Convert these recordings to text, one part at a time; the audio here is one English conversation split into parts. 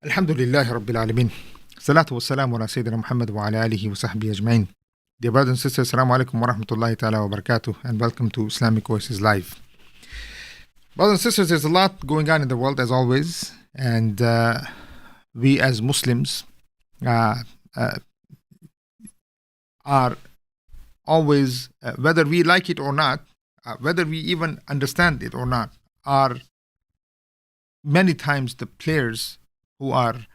Alhamdulillah Rabbil Alameen. Salatu wassalamu ala Sayyidina Muhammad wa ala alihi wa sahbihi ajma'in. Dear brothers and sisters, Assalamu alaikum wa rahmatullahi ta'ala wa barakatuh, and welcome to Islamic Oasis Live. Brothers and sisters, there's a lot going on in the world as always, and we as Muslims are always, whether we like it or not, whether we even understand it or not, are many times the players who are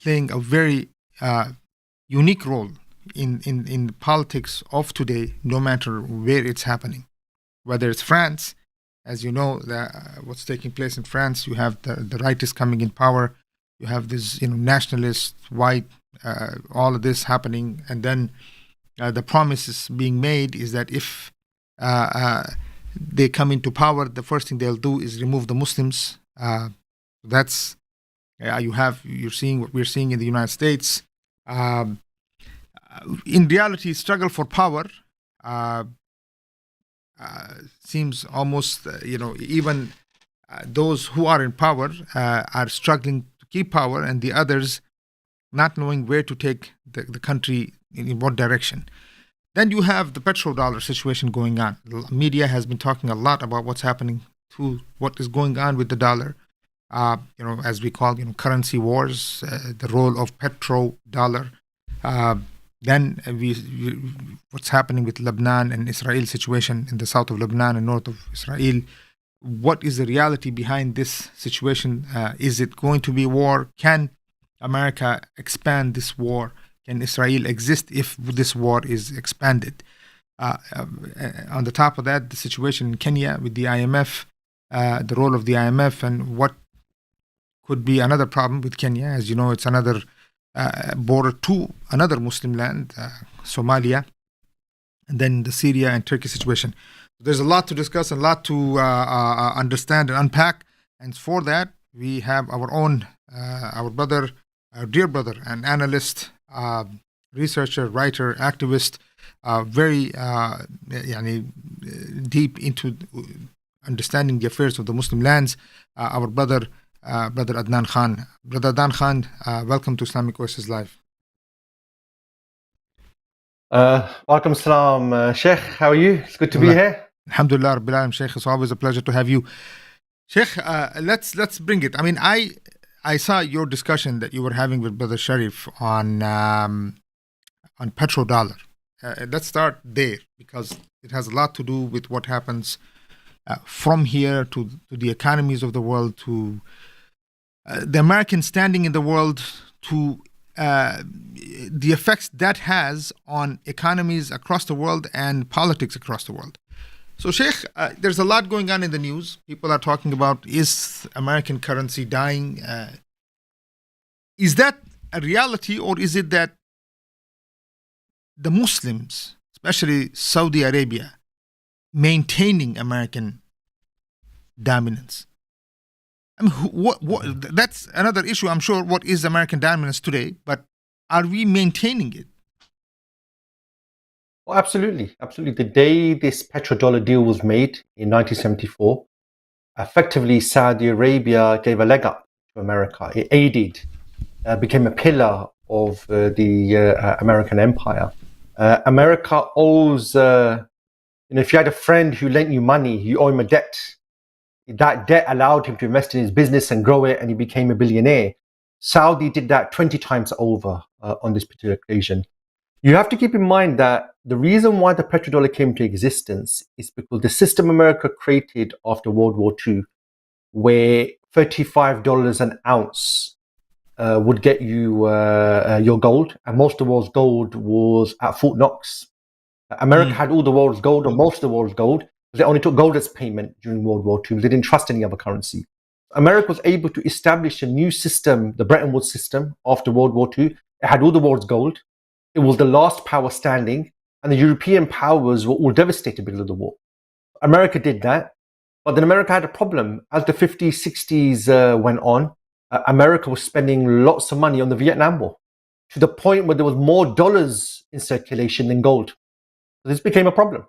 playing a very unique role in politics of today, no matter where it's happening. Whether it's France, as you know, what's taking place in France, you have the rightists coming in power, you have this nationalist, white, all of this happening, and then the promises being made is that if they come into power, the first thing they'll do is remove the Muslims. That's you're seeing what we're seeing in the United States. In reality, struggle for power seems almost even those who are in power are struggling to keep power, and the others not knowing where to take the country in what direction. Then you have the petrodollar situation going on. The media has been talking a lot about what's happening to what is going on with the dollar. As we call, currency wars, the role of petrodollar. Then what's happening with Lebanon and Israel situation in the south of Lebanon and north of Israel. What is the reality behind this situation? Is it going to be war? Can America expand this war? Can Israel exist if this war is expanded? On the top of that, the situation in Kenya with the IMF, the role of the IMF, and what could be another problem with Kenya. As you know, it's another border to another Muslim land, Somalia, and then the Syria and Turkey situation. There's a lot to discuss, a lot to understand and unpack. And for that, we have our own, our brother, our dear brother, an analyst, researcher, writer, activist, very deep into understanding the affairs of the Muslim lands, our brother Adnan Khan. Brother Adnan Khan, welcome to Islamic Oasis Live. Welcome salam, Sheikh. How are you? It's good to be here. Alhamdulillah, Rabbil Alam, Sheikh. It's always a pleasure to have you. Sheikh, let's bring it. I mean, I saw your discussion that you were having with Brother Sharif on petrodollar. Let's start there because it has a lot to do with what happens from here to the economies of the world, to the American standing in the world, to the effects that has on economies across the world and politics across the world. So, Sheikh, there's a lot going on in the news. People are talking about, is American currency dying? Is that a reality, or is it that the Muslims, especially Saudi Arabia, maintaining American dominance? I mean, what? That's another issue, I'm sure. What is American dominance today? But are we maintaining it? Well, absolutely. The day this petrodollar deal was made in 1974, effectively Saudi Arabia gave a leg up to America. It aided, became a pillar of the American empire. America owes, if you had a friend who lent you money, you owe him a debt. That debt allowed him to invest in his business and grow it, and he became a billionaire. Saudi did that 20 times over on this particular occasion. You have to keep in mind that the reason why the petrodollar came to existence is because the system America created after World War II, where $35 an ounce would get you your gold, and most of the world's gold was at Fort Knox. America had all the world's gold, or most of the world's gold. They only took gold as payment during World War II. They didn't trust any other currency. America was able to establish a new system, the Bretton Woods system, after World War II. It had all the world's gold. It was the last power standing, and the European powers were all devastated because of the war. America did that, but then America had a problem. As the 50s, 60s went on, America was spending lots of money on the Vietnam War, to the point where there was more dollars in circulation than gold. So this became a problem.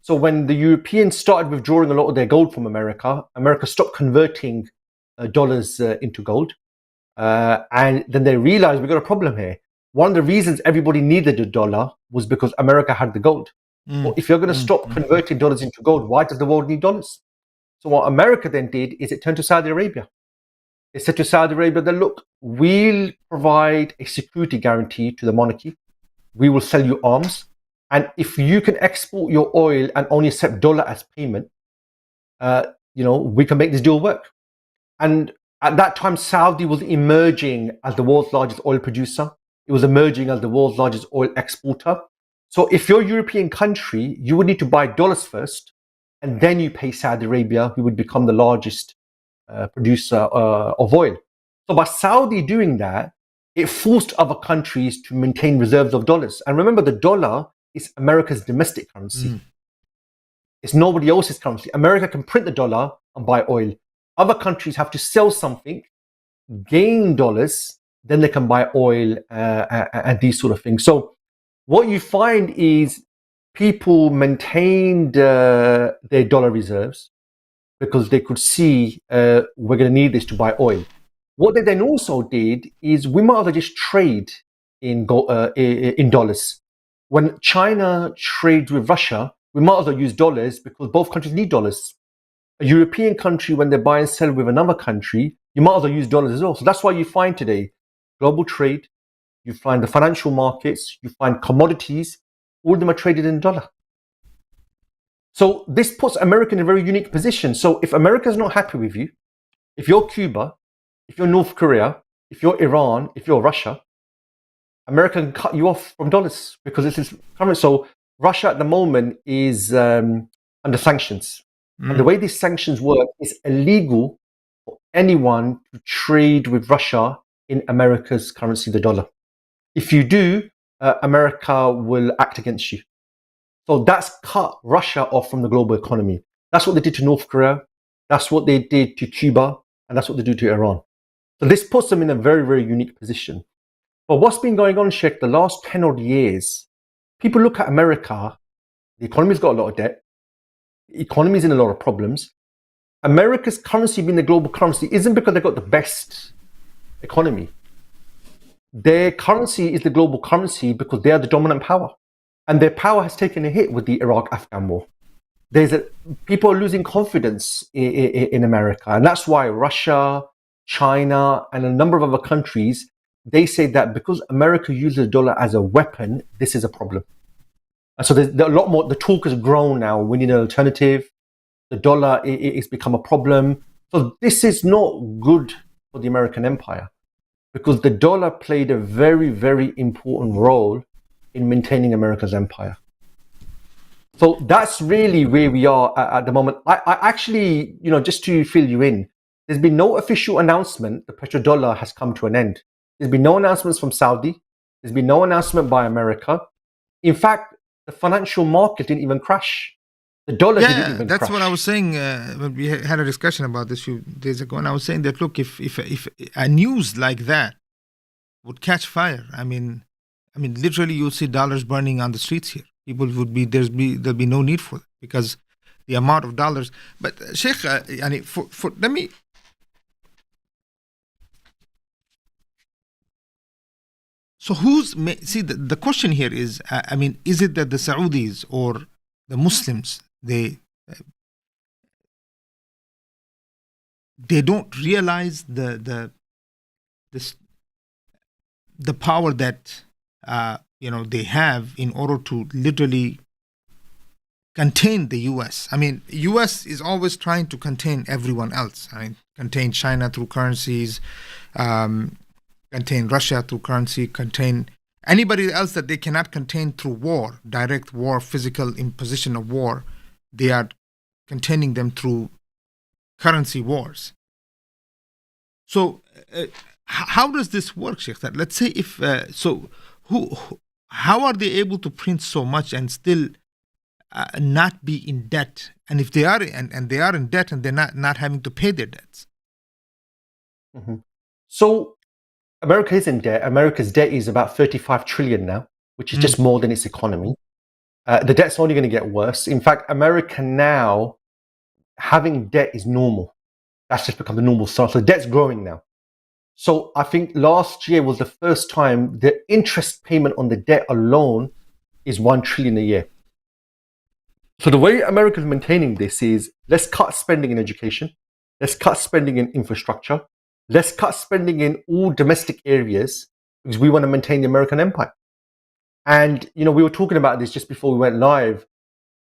So when the Europeans started withdrawing a lot of their gold from America, America stopped converting dollars into gold. And then they realized we got a problem here. One of the reasons everybody needed a dollar was because America had the gold. Well, if you're going to stop converting dollars into gold, why does the world need dollars? So what America then did is it turned to Saudi Arabia. It said to Saudi Arabia that, look, we'll provide a security guarantee to the monarchy. We will sell you arms. And if you can export your oil and only accept dollar as payment, we can make this deal work. And at that time, Saudi was emerging as the world's largest oil producer. It was emerging as the world's largest oil exporter. So if you're a European country, you would need to buy dollars first, and then you pay Saudi Arabia, who would become the largest producer of oil. So by Saudi doing that, it forced other countries to maintain reserves of dollars. And remember, the dollar is America's domestic currency. It's nobody else's currency. America can print the dollar and buy oil. Other countries have to sell something, gain dollars, then they can buy oil and these sort of things. So what you find is people maintained their dollar reserves because they could see we're going to need this to buy oil. What they then also did is we might as well just trade in dollars. When China trades with Russia, we might as well use dollars because both countries need dollars. A European country, when they buy and sell with another country, you might as well use dollars as well. So that's why you find today global trade, you find the financial markets, you find commodities, all of them are traded in dollar. So this puts America in a very unique position. So if America is not happy with you, if you're Cuba, if you're North Korea, if you're Iran, if you're Russia, America can cut you off from dollars because this is current. So Russia at the moment is under sanctions. And the way these sanctions work is illegal for anyone to trade with Russia in America's currency, the dollar. If you do, America will act against you. So that's cut Russia off from the global economy. That's what they did to North Korea. That's what they did to Cuba. And that's what they do to Iran. So this puts them in a very, very unique position. But what's been going on, Sheikh, the last 10 odd years, people look at America, the economy's got a lot of debt. The economy's in a lot of problems. America's currency being the global currency isn't because they've got the best economy. Their currency is the global currency because they are the dominant power. And their power has taken a hit with the Iraq-Afghan war. People are losing confidence in America. And that's why Russia, China, and a number of other countries, they say that because America uses the dollar as a weapon, this is a problem. And so there's a lot more, the talk has grown now. We need an alternative. The dollar it's become a problem. So this is not good for the American empire because the dollar played a very, very important role in maintaining America's empire. So that's really where we are at the moment. I actually, just to fill you in, there's been no official announcement the petrodollar has come to an end. There's been no announcements from Saudi. There's been no announcement by America. In fact, the financial market didn't even crash. The dollar didn't even crash. That's what I was saying when we had a discussion about this a few days ago. And I was saying that, look, if a news like that would catch fire, I mean, literally you'll see dollars burning on the streets here. People would there'll be no need for it because the amount of dollars. But Sheikh, let me. So the question here is, is it that the Saudis or the Muslims, they don't realize the power that they have in order to literally contain the U.S. U.S. is always trying to contain everyone else. Contain China through currencies, contain Russia through currency, contain anybody else that they cannot contain through war, direct war, physical imposition of war. They are containing them through currency wars. So how does this work, Sheikh? That let's say if how are they able to print so much and still not be in debt? And if they are and they are in debt and they're not having to pay their debts. Mm-hmm. So America is in debt. America's debt is about 35 trillion now, which is just more than its economy. The debt's only going to get worse. In fact, America now, having debt is normal. That's just become the normal stuff. So the debt's growing now. So I think last year was the first time the interest payment on the debt alone is 1 trillion a year. So the way America is maintaining this is, let's cut spending in education, let's cut spending in infrastructure, let's cut spending in all domestic areas because we want to maintain the American empire. And we were talking about this just before we went live.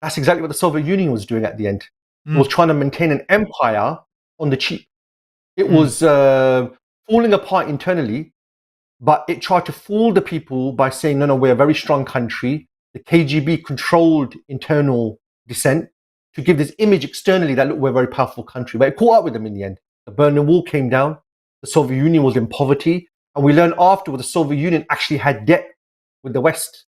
That's exactly what the Soviet Union was doing at the end. It was trying to maintain an empire on the cheap. It was falling apart internally, but it tried to fool the people by saying, no, we're a very strong country. The KGB controlled internal dissent to give this image externally that, look, we're a very powerful country. But it caught up with them in the end. The Berlin Wall came down. The Soviet Union was in poverty. And we learned afterward the Soviet Union actually had debt with the West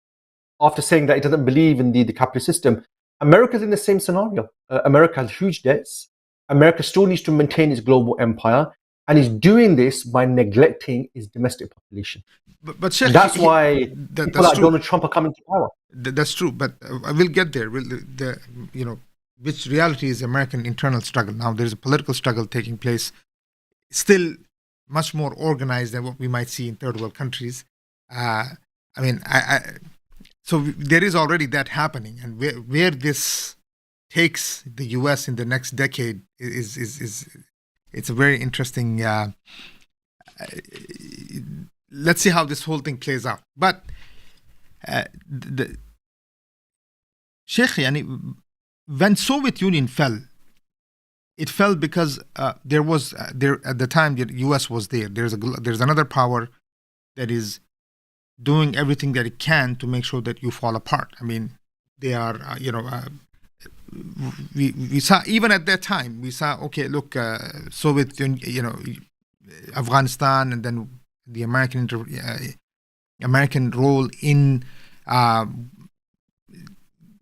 after saying that it doesn't believe in the capitalist system. America's in the same scenario. America has huge debts. America still needs to maintain its global empire, and is doing this by neglecting its domestic population. But Sheikh, that's why people like Donald Trump are coming to power. That's true, but I will get there. Which reality is American internal struggle. Now there's a political struggle taking place, still much more organized than what we might see in third world countries. So there is already that happening, and where this takes the U.S. in the next decade is it's a very interesting. Let's see how this whole thing plays out. But the Sheikh, when Soviet Union fell, it fell because there was there at the time the U.S. was there. There's another power that is doing everything that it can to make sure that you fall apart. I mean, they are, we saw, even at that time, we saw, okay, look, Soviet Union, Afghanistan, and then the American role in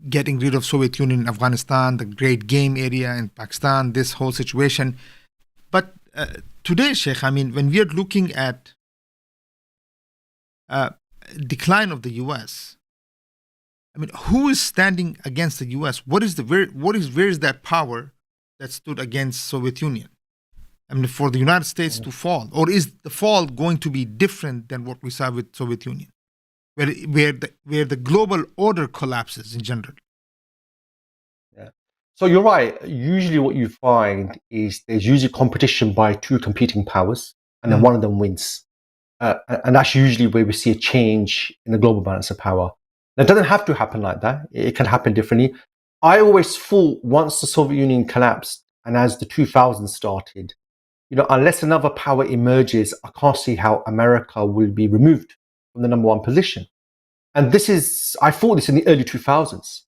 getting rid of Soviet Union in Afghanistan, the Great Game area in Pakistan, this whole situation. But today, Sheikh, when we are looking at decline of the U.S., who is standing against the U.S.? Where is that power that stood against Soviet Union? For the United States to fall, or is the fall going to be different than what we saw with Soviet Union, where the global order collapses in general? Yeah. So you're right. Usually, what you find is there's usually competition by two competing powers, and then one of them wins. And that's usually where we see a change in the global balance of power. Now, it doesn't have to happen like that. It can happen differently. I always thought once the Soviet Union collapsed and as the 2000s started, unless another power emerges, I can't see how America will be removed from the number one position. And I thought this in the early 2000s.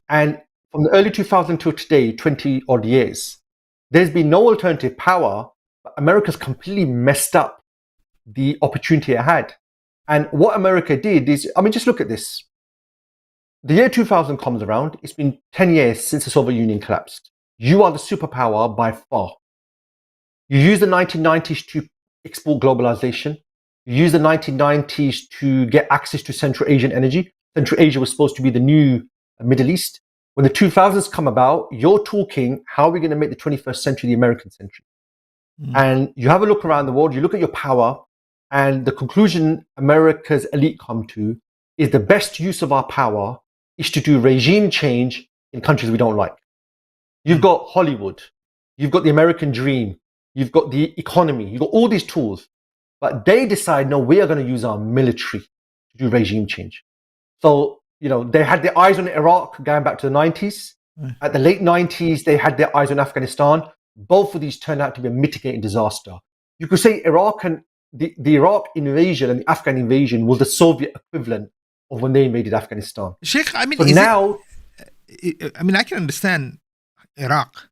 And from the early 2000s till today, 20 odd years, there's been no alternative power, but America's completely messed up the opportunity it had. And what America did is, just look at this. The year 2000 comes around. It's been 10 years since the Soviet Union collapsed. You are the superpower by far. You use the 1990s to export globalization. You use the 1990s to get access to Central Asian energy. Central Asia was supposed to be the new Middle East. When the 2000s come about, you're talking, how are we going to make the 21st century the American century? And you have a look around the world, you look at your power, and the conclusion America's elite come to is the best use of our power is to do regime change in countries we don't like. You've got Hollywood, you've got the American dream, you've got the economy, you've got all these tools, but they decide, no, we are going to use our military to do regime change. So, they had their eyes on Iraq going back to the 90s. At the late 90s, they had their eyes on Afghanistan. Both of these turned out to be a mitigating disaster. You could say Iraq and the Iraq invasion and the Afghan invasion was the Soviet equivalent of when they invaded Afghanistan. Sheikh, I can understand Iraq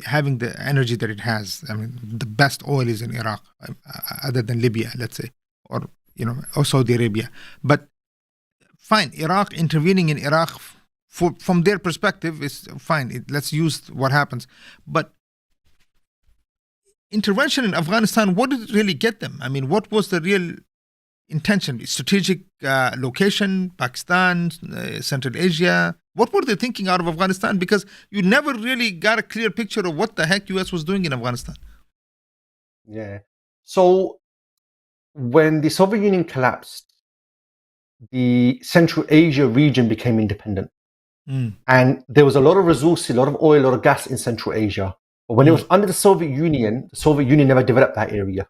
having the energy that it has. The best oil is in Iraq, other than Libya, let's say, or Saudi Arabia. But fine, Iraq intervening in Iraq from their perspective is fine. Let's use what happens, but intervention in Afghanistan, what did it really get them? What was the real intention? Strategic location, Pakistan, Central Asia. What were they thinking out of Afghanistan? Because you never really got a clear picture of what the heck US was doing in Afghanistan. Yeah. So when the Soviet Union collapsed, the Central Asia region became independent. And there was a lot of resources, a lot of oil, a lot of gas in Central Asia. But when it was under the Soviet Union never developed that area.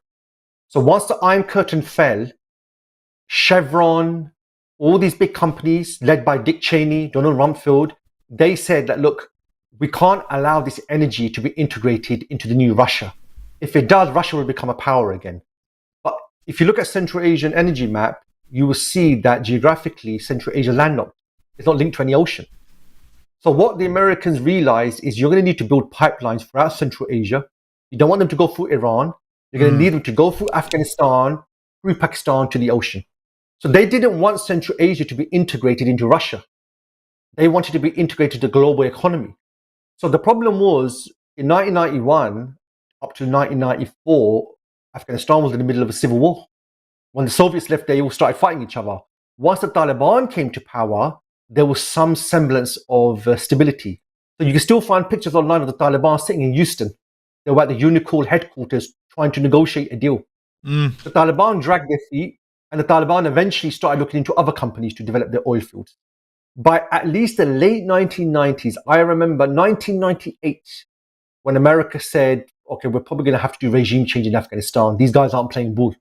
So once the Iron Curtain fell, Chevron, all these big companies led by Dick Cheney, Donald Rumsfeld, they said that, look, we can't allow this energy to be integrated into the new Russia. If it does, Russia will become a power again. But if you look at Central Asian energy map, you will see that geographically, Central Asia is landlocked. It's not linked to any ocean. So what the Americans realized is you're going to need to build pipelines throughout Central Asia. You don't want them to go through Iran. You're going to need them to go through Afghanistan, through Pakistan to the ocean. So they didn't want Central Asia to be integrated into Russia. They wanted to be integrated to the global economy. So the problem was, in 1991 up to 1994, Afghanistan was in the middle of a civil war. When the Soviets left, they all started fighting each other. Once the Taliban came to power, there was some semblance of stability. So you can still find pictures online of the Taliban sitting in Houston. They were at the Unicol headquarters trying to negotiate a deal. The Taliban dragged their feet, and the Taliban eventually started looking into other companies to develop their oil fields. By at least the late 1990s, I remember 1998, when America said, okay, we're probably going to have to do regime change in Afghanistan. These guys aren't playing ball.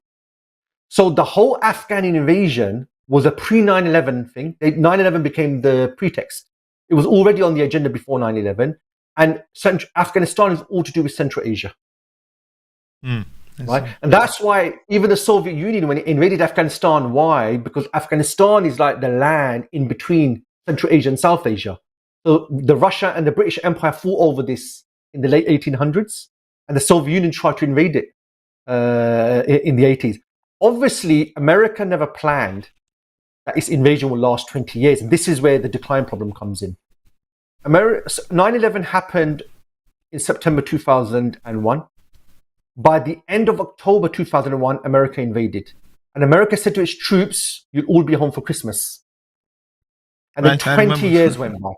So the whole Afghan invasion was a pre-9/11 thing. 9/11 became the pretext. It was already on the agenda before 9/11. And Afghanistan is all to do with Central Asia. Right? And that's why even the Soviet Union, when it invaded Afghanistan, why? Because Afghanistan is like the land in between Central Asia and South Asia. So the Russia and the British Empire fought over this in the late 1800s, and the Soviet Union tried to invade it in the 80s. Obviously, America never planned that its invasion will last 20 years, and this is where the decline problem comes in. 9/11 happened in September 2001. By the end of October 2001, America invaded. And America said to its troops, you'll all be home for Christmas. And then 20 years went by.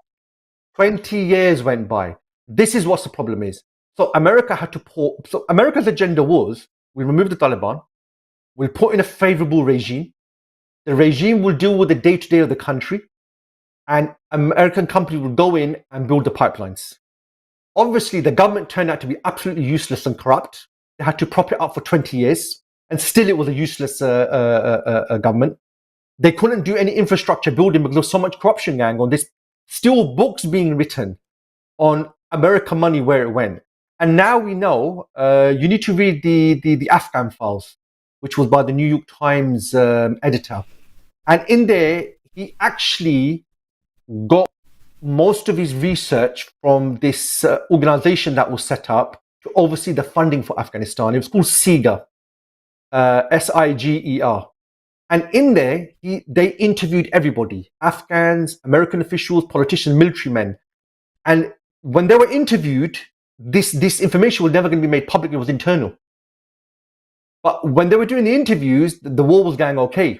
20 years went by. This is what the problem is. So America had to so America's agenda was, we'll remove the Taliban, we'll put in a favorable regime. The regime will deal with the day-to-day of the country, and American companies will go in and build the pipelines. Obviously, the government turned out to be absolutely useless and corrupt. They had to prop it up for 20 years, and still it was a useless government. They couldn't do any infrastructure building because there was so much corruption going on. There's still books being written on American money, where it went. And now we know, you need to read the Afghan files, which was by the New York Times editor. And in there, he actually got most of his research from this organization that was set up to oversee the funding for Afghanistan. It was called SIGER, SIGER. And in there, they interviewed everybody, Afghans, American officials, politicians, military men. And when they were interviewed, this information was never going to be made public. It was internal. But when they were doing the interviews, the war was going okay.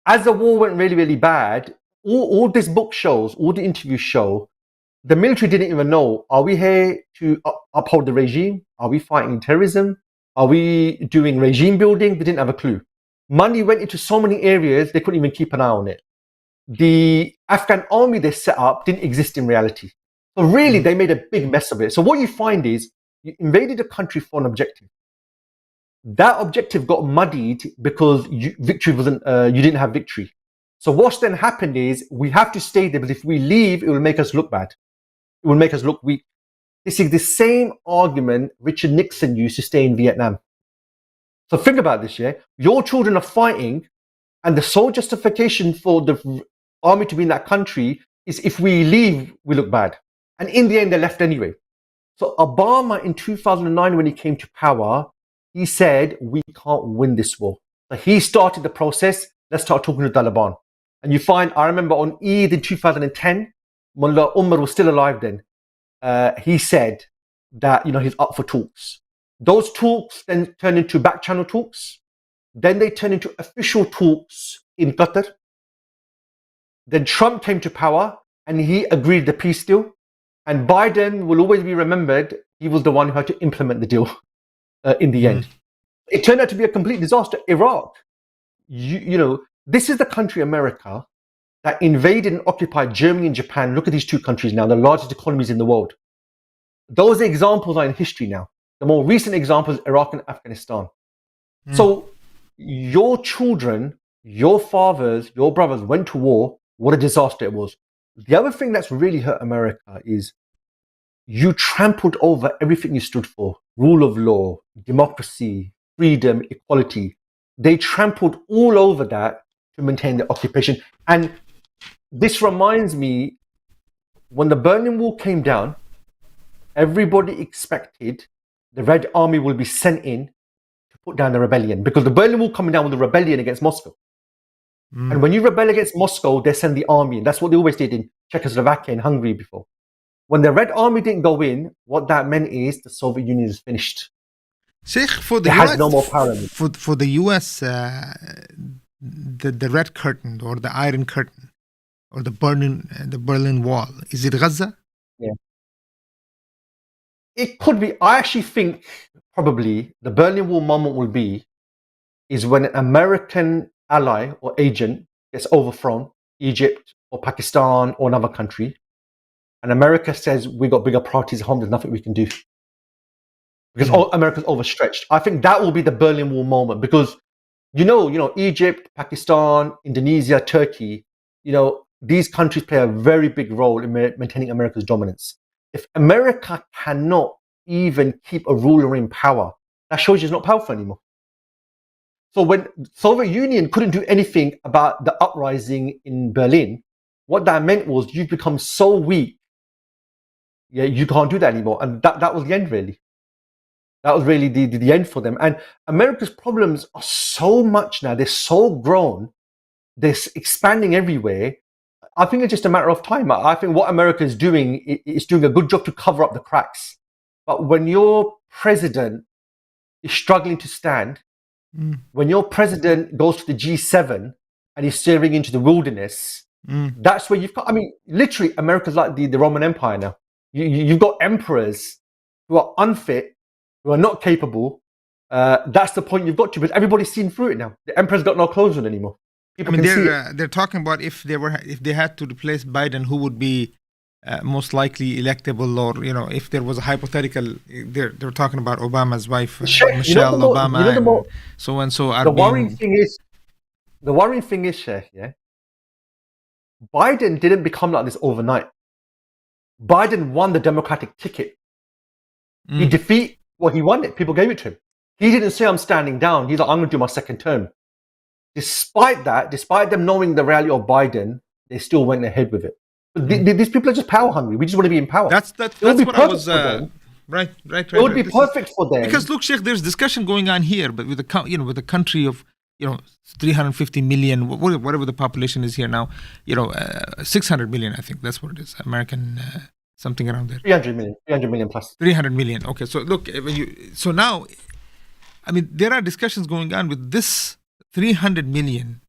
As the war went really, really bad, all this book shows, all the interviews show, the military didn't even know, are we here to uphold the regime? Are we fighting terrorism? Are we doing regime building? They didn't have a clue. Money went into so many areas, they couldn't even keep an eye on it. The Afghan army they set up didn't exist in reality. So really, they made a big mess of it. So what you find is, you invaded a country for an objective. That objective got muddied because victory wasn't, you didn't have victory. So what's then happened is, we have to stay there, but if we leave, it will make us look bad. It will make us look weak. This is the same argument Richard Nixon used to stay in Vietnam. So think about this, yeah? Your children are fighting, and the sole justification for the army to be in that country is, if we leave, we look bad. And in the end, they left anyway. So Obama in 2009, when he came to power, he said, we can't win this war. So he started the process. Let's start talking to the Taliban. And you find, I remember on Eid in 2010, Mullah Umar was still alive then. He said that, he's up for talks. Those talks then turned into back channel talks. Then they turned into official talks in Qatar. Then Trump came to power and he agreed the peace deal. And Biden will always be remembered. He was the one who had to implement the deal in the end. It turned out to be a complete disaster. Iraq, this is the country, America, that invaded and occupied Germany and Japan. Look at these two countries now, the largest economies in the world. Those examples are in history now. The more recent examples, Iraq and Afghanistan. So your children, your fathers, your brothers went to war. What a disaster it was. The other thing that's really hurt America is you trampled over everything you stood for. Rule of law, democracy, freedom, equality. They trampled all over that to maintain the occupation. And this reminds me, when the Berlin Wall came down, everybody expected the Red Army will be sent in to put down the rebellion, because the Berlin Wall coming down with a rebellion against Moscow. And when you rebel against Moscow, they send the army in. That's what they always did in Czechoslovakia and Hungary before. When the Red Army didn't go in, what that meant is the Soviet Union is finished. Sheikh, for the It US, has no more power. For the US, the Red Curtain or the Iron Curtain or the Berlin Wall, is it Gaza? Yeah. It could be. I actually think probably the Berlin Wall moment will be is when an American ally or agent gets overthrown, Egypt or Pakistan or another country, and America says, we got bigger priorities at home, there's nothing we can do. Because America's overstretched. I think that will be the Berlin Wall moment, because Egypt, Pakistan, Indonesia, Turkey, these countries play a very big role in maintaining America's dominance. If America cannot even keep a ruler in power, that shows you it's not powerful anymore. So when Soviet Union couldn't do anything about the uprising in Berlin, what that meant was you've become so weak, you can't do that anymore. And that was the end, really. That was really the end for them. And America's problems are so much now. They're so grown. They're expanding everywhere. I think it's just a matter of time. I think what America is doing is doing a good job to cover up the cracks. But when your president is struggling to stand, when your president goes to the G7 and he's staring into the wilderness, that's where you've got, literally, America's like the Roman Empire now. You've got emperors who are unfit, who are not capable. That's the point you've got to, because everybody's seen through it now. The emperor's got no clothes on anymore. They're talking about if they had to replace Biden, who would be most likely electable, or if there was a hypothetical, they're talking about Obama's wife, Michelle Obama, and so and so. The worrying thing is, Sheikh, Biden didn't become like this overnight. Biden won the Democratic ticket. He defeated what he wanted. People gave it to him. He didn't say, I'm standing down. He's like, I'm going to do my second term. Despite that, despite them knowing the reality of Biden, they still went ahead with it. These people are just power hungry. We just want to be in power. That's what I was. Right. It would be perfect for them. Because look, Sheikh, there's discussion going on here, but with a country of 350 million, whatever the population is here now, 600 million, I think that's what it is, American, something around there. 300 million plus. 300 million. Okay, so look, so now, there are discussions going on with this 300 million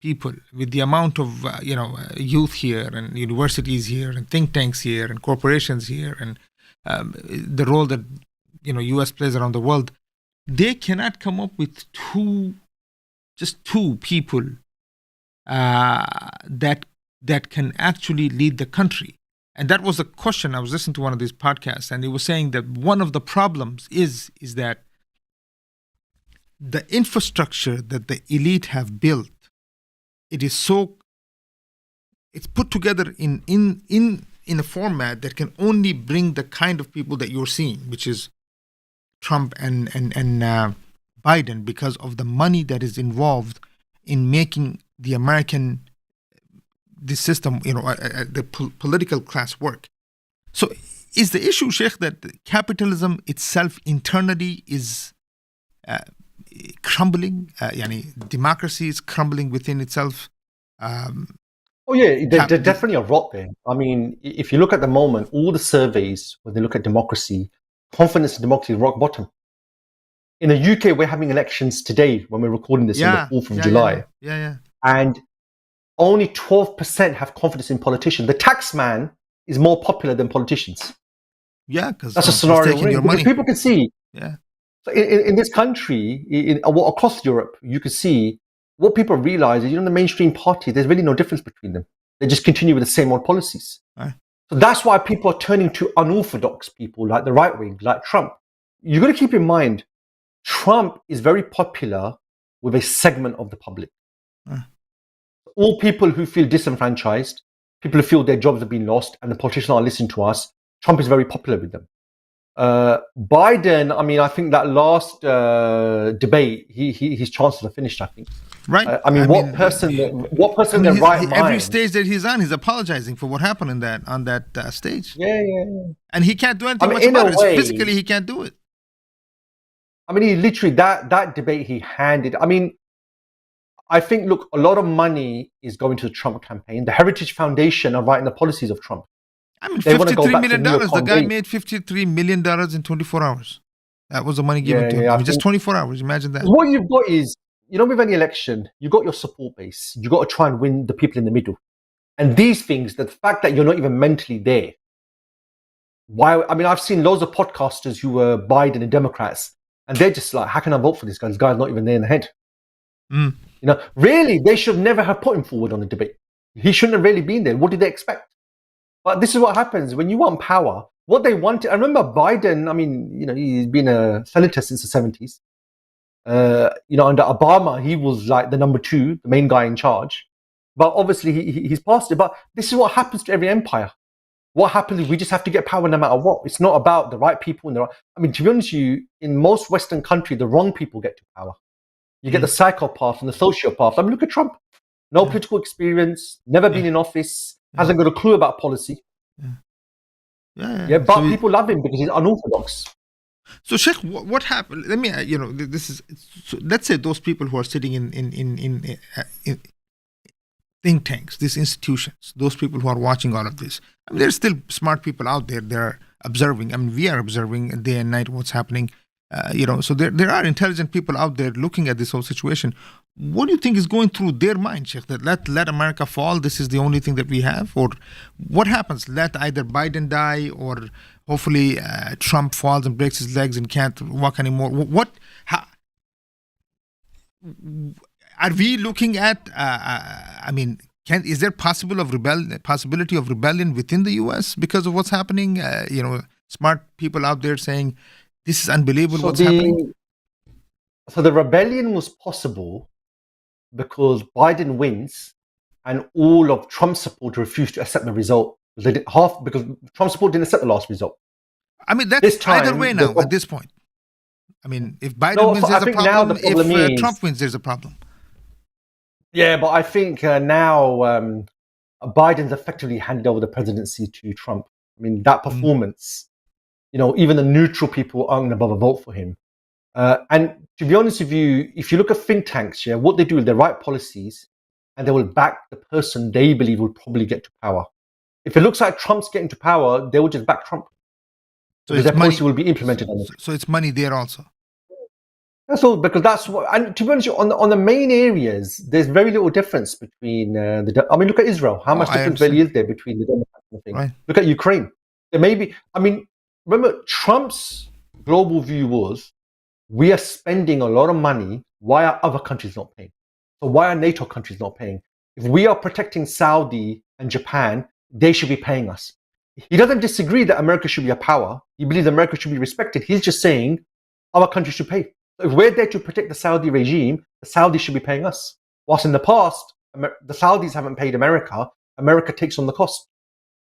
people, with the amount of youth here and universities here and think tanks here and corporations here and the role that US plays around the world. They cannot come up with just two people that can actually lead the country. And that was a question. I was listening to one of these podcasts, and he was saying that one of the problems is that the infrastructure that the elite have built, it's put together in a format that can only bring the kind of people that you're seeing, which is Trump and Biden, because of the money that is involved in making the American system, the political class work. So is the issue, Sheikh, that capitalism itself internally is crumbling? Democracy is crumbling within itself? There's definitely a rot there. If you look at the moment, all the surveys, when they look at democracy, confidence in democracy is rock bottom. In the UK, we're having elections today when we're recording this on the 4th of July. And only 12% have confidence in politicians. The tax man is more popular than politicians. Yeah, because that's a scenario. Your money. People can see. Yeah. So in this country, across Europe, you can see what people realize is, the mainstream party, there's really no difference between them. They just continue with the same old policies. Right. So that's why people are turning to unorthodox people like the right wing, like Trump. You've got to keep in mind, Trump is very popular with a segment of the public. All people who feel disenfranchised, people who feel their jobs have been lost, and the politicians aren't listening to us, Trump is very popular with them. Biden, I think that last debate, his chances are finished, I think. Right. What person in their right mind? Every stage that he's on, he's apologizing for what happened on that stage. Yeah. And he can't do anything much about it. Physically, he can't do it. He literally, that debate he handed. I think, look, a lot of money is going to the Trump campaign. The Heritage Foundation are writing the policies of Trump. $53 million. The guy made $53 million in 24 hours. That was the money given to him. Just 24 hours. Imagine that. What you've got is, with any election, you've got your support base. You've got to try and win the people in the middle. And these things, the fact that you're not even mentally there. I've seen loads of podcasters who were Biden and Democrats, and they're just like, how can I vote for this guy? This guy's not even there in the head. Really, they should never have put him forward on the debate. He shouldn't have really been there. What did they expect? But this is what happens when you want power. What they wanted, I remember Biden, he's been a senator since the 70s. Under Obama, he was like the number 2, the main guy in charge. But obviously, he's passed it. But this is what happens to every empire. What happens is we just have to get power no matter what. It's not about the right people. To be honest with you, in most Western countries, the wrong people get to power. You get the psychopaths and the sociopaths. Look at Trump. No political experience, never been in office, hasn't got a clue about policy. But people love him because he's unorthodox. So, Sheikh, what happened? Let me, this is. So let's say those people who are sitting in think tanks, these institutions, those people who are watching all of this. There's still smart people out there. They're observing. We are observing day and night what's happening. So there are intelligent people out there looking at this whole situation. What do you think is going through their mind, Sheikh? That let America fall. This is the only thing that we have, or what happens? Let either Biden die, or hopefully Trump falls and breaks his legs and can't walk anymore. Are we looking at? Is there possibility of rebellion within the U.S. because of what's happening? Smart people out there saying this is unbelievable. What's happening? So the rebellion was possible because Biden wins, and all of Trump's supporters refused to accept the result. They did because Trump supporters didn't accept the last result. That's either way now at this point. If Biden wins, there's a problem. If Trump wins, there's a problem. Yeah, but I think now Biden's effectively handed over the presidency to Trump. That performance, even the neutral people aren't going to bother vote for him. And to be honest with you, if you look at think tanks, what they do is they write policies and they will back the person they believe will probably get to power. If it looks like Trump's getting to power, they will just back Trump. So their policy will be implemented on it. So it's money there also. That's all, because that's what. And to be honest, on the main areas, there's very little difference between look at Israel. How much difference really is there between the Democrats and the thing? Right. Look at Ukraine. There may be. Remember, Trump's global view was, we are spending a lot of money. Why are other countries not paying? So why are NATO countries not paying? If we are protecting Saudi and Japan, they should be paying us. He doesn't disagree that America should be a power. He believes America should be respected. He's just saying other countries should pay. So if we're there to protect the Saudi regime, the Saudis should be paying us. Whilst in the past, the Saudis haven't paid America. America takes on the cost.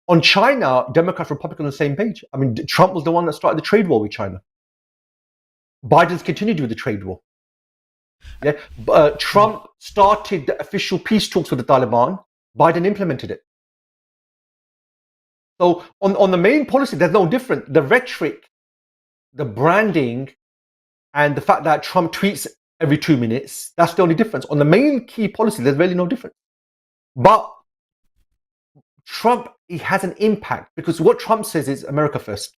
On China, Democrats, Republicans on the same page. Trump was the one that started the trade war with China. Biden's continued with the trade war. Trump started the official peace talks with the Taliban. Biden implemented it. So on the main policy, there's no different. The rhetoric, the branding, and the fact that Trump tweets every 2 minutes, that's the only difference. On the main key policy, there's really no difference. But Trump, he has an impact, because what Trump says is America first.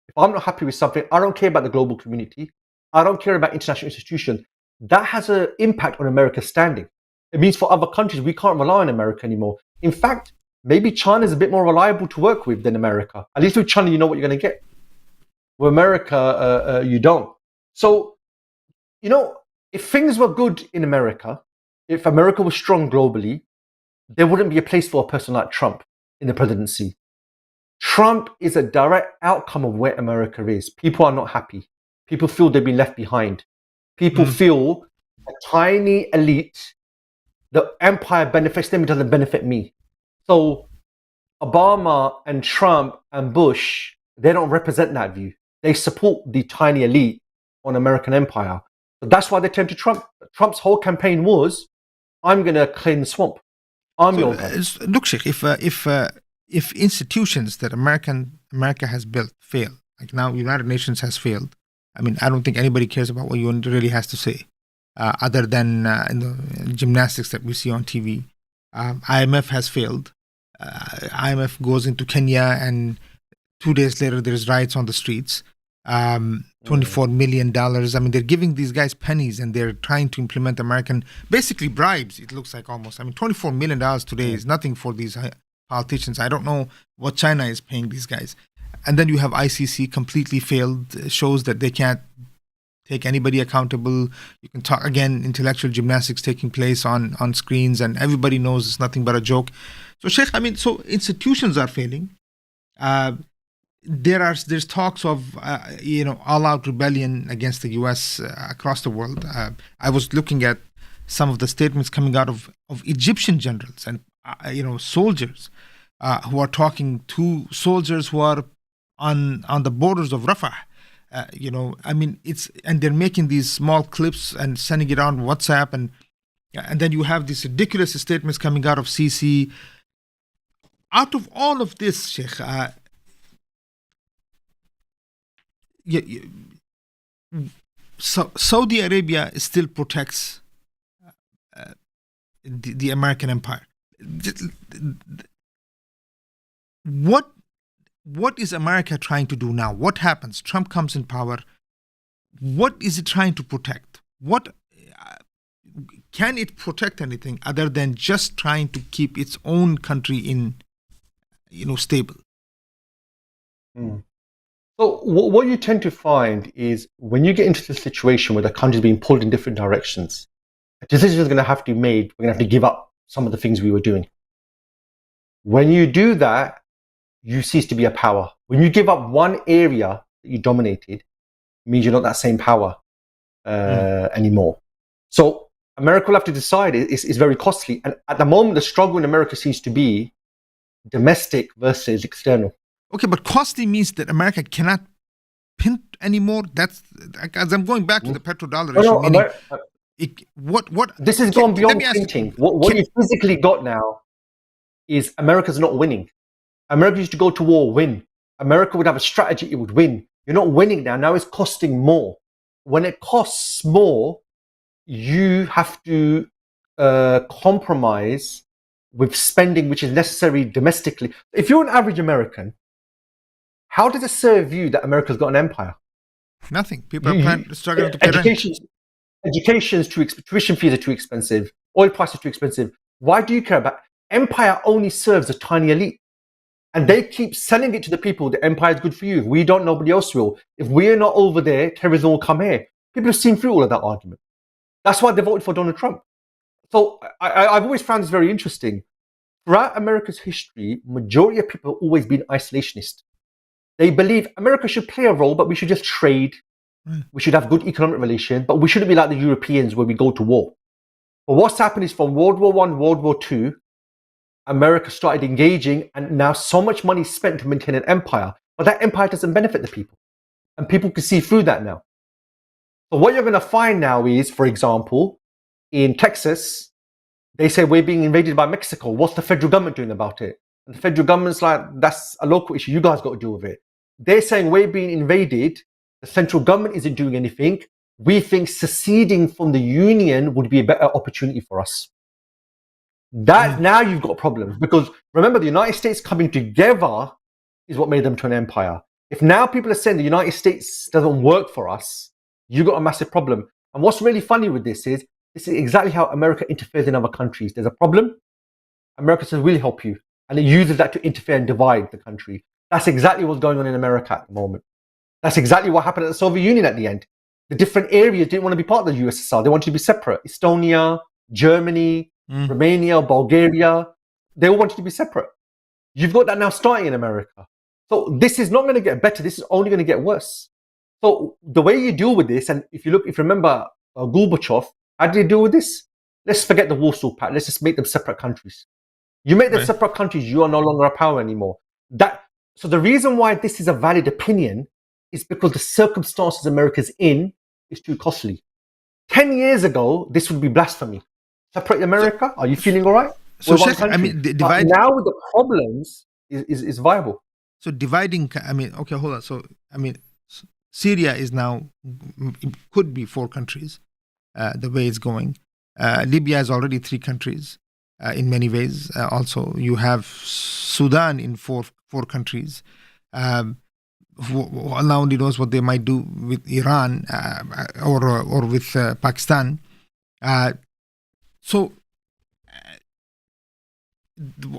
If I'm not happy with something, I don't care about the global community. I don't care about international institutions. That has an impact on America's standing. It means for other countries, we can't rely on America anymore. In fact, maybe China is a bit more reliable to work with than America. At least with China, you know what you're going to get. With America, you don't. So, if things were good in America, if America was strong globally, there wouldn't be a place for a person like Trump in the presidency. Trump is a direct outcome of where America is. People are not happy. People feel they've been left behind. People feel a tiny elite, the empire benefits them, it doesn't benefit me. So Obama and Trump and Bush, they don't represent that view. They support the tiny elite on American empire. So that's why they turned to Trump. Trump's whole campaign was, I'm going to clean the swamp. I'm your guy. Look, Sheikh, if institutions that America has built fail, like now United Nations has failed, I mean, I don't think anybody cares about what UN really has to say, other than in the gymnastics that we see on TV. IMF has failed. IMF goes into Kenya, and 2 days later there's riots on the streets. $24 million. I mean, they're giving these guys pennies, and they're trying to implement American, basically bribes, it looks like almost. I mean, $24 million today is nothing for these politicians. I don't know what China is paying these guys. And then you have ICC completely failed, shows that they can't take anybody accountable. You can talk, again, intellectual gymnastics taking place on screens, and everybody knows it's nothing but a joke. So, Sheikh, I mean, so institutions are failing. There's talks of all-out rebellion against the U.S. Across the world. I was looking at some of the statements coming out of Egyptian generals and soldiers who are talking to soldiers who are on the borders of Rafah. I mean, and they're making these small clips and sending it on WhatsApp, and then you have these ridiculous statements coming out of Sisi. Out of all of this, Sheikh, so Saudi Arabia still protects the American empire. What is America trying to do now? What happens? Trump comes in power. What is it trying to protect? What can it protect anything other than just trying to keep its own country in, stable? So what you tend to find is when you get into the situation where the country is being pulled in different directions, a decision is going to have to be made. We're going to have to give up some of the things we were doing. When you do that, you cease to be a power. When you give up one area that you dominated, it means you're not that same power anymore. So America will have to decide. It's very costly. And at the moment, the struggle in America seems to be domestic versus external. Okay, but costly means that America cannot print anymore. That's, as I'm going back to the petrodollar issue. Meaning, this has gone beyond printing. What you physically got now is America's not winning. America used to go to war, win. America would have a strategy, it would win. You're not winning now. Now it's costing more. When it costs more, you have to compromise with spending which is necessary domestically. If you're an average American, how does it serve you that America's got an empire? Nothing. People are struggling to pay rent. Education's too expensive. Tuition fees are too expensive. Oil prices are too expensive. Why do you care about? Empire only serves a tiny elite. And they keep selling it to the people. The empire is good for you. If we don't, nobody else will. If we're not over there, terrorism will come here. People have seen through all of that argument. That's why they voted for Donald Trump. So I've always found this very interesting. Throughout America's history, majority of people have always been isolationist. They believe America should play a role, but we should just trade. We should have good economic relations, but we shouldn't be like the Europeans where we go to war. But what's happened is from World War I, World War II, America started engaging, and now so much money is spent to maintain an empire, but that empire doesn't benefit the people. And people can see through that now. So what you're going to find now is, for example, in Texas, they say we're being invaded by Mexico. What's the federal government doing about it? And the federal government's like, that's a local issue. You guys got to deal with it. They're saying we're being invaded. The central government isn't doing anything. We think seceding from the union would be a better opportunity for us. That now you've got problems, because remember, the United States coming together is what made them to an empire. If now people are saying the United States doesn't work for us, you've got a massive problem. And what's really funny with this is exactly how America interferes in other countries. There's a problem, America says we'll help you, and it uses that to interfere and divide the country. That's exactly what's going on in America at the moment. That's exactly what happened at the Soviet Union at the end. The different areas didn't want to be part of the USSR. They wanted to be separate. Estonia, Germany, Romania, Bulgaria, they all wanted to be separate. You've got that now starting in America. So this is not going to get better. This is only going to get worse. So the way you deal with this, and if you remember Gorbachev, how did he deal with this? Let's forget the Warsaw Pact. Let's just make them separate countries. You make them separate countries, you are no longer a power anymore. So the reason why this is a valid opinion is because the circumstances America's in is too costly. 10 years ago, this would be blasphemy. Separate America? Are you feeling all right? So Sheikh, I mean, now with the problems is viable. So dividing, I mean, okay, hold on. So, I mean, Syria is now, could be 4 countries, the way it's going. Libya is already 3 countries in many ways. Also, you have Sudan in four countries. Who Allah only knows what they might do with Iran or with Pakistan. So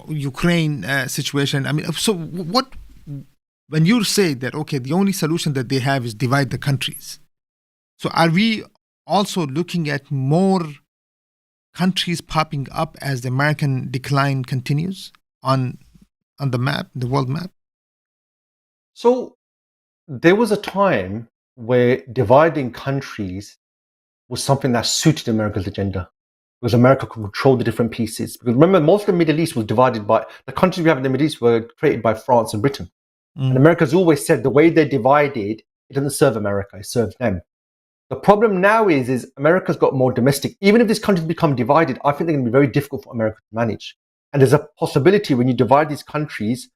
Ukraine situation. I mean, so what? When you say that, okay, the only solution that they have is divide the countries. So are we also looking at more countries popping up as the American decline continues on the map, the world map? So there was a time where dividing countries was something that suited America's agenda, because America could control the different pieces. Because remember, most of the Middle East was divided by, the countries we have in the Middle East were created by France and Britain. And America's always said the way they're divided, it doesn't serve America, it serves them. The problem now is America's got more domestic. Even if these countries become divided, I think they're going to be very difficult for America to manage. And there's a possibility when you divide these countries,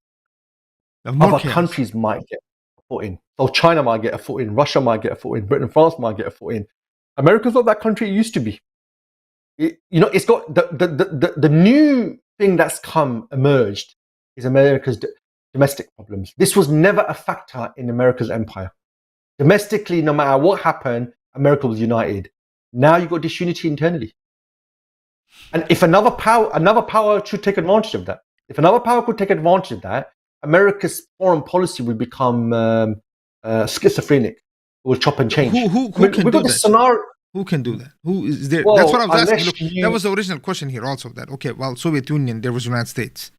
other countries might get a foot in. So China might get a foot in, Russia might get a foot in, Britain and France might get a foot in. America's not that country it used to be. It's got the new thing that's emerged is America's domestic problems. This was never a factor in America's empire. Domestically, no matter what happened, America was united. Now you've got disunity internally. And if another power should take advantage of that, if another power could take advantage of that, America's foreign policy would become schizophrenic. It will chop and change. Who can do that? Scenario. Who can do that? Who is there? Well, that's what I was asking. Look, that was the original question here also. That, okay, well, Soviet Union, there was United States.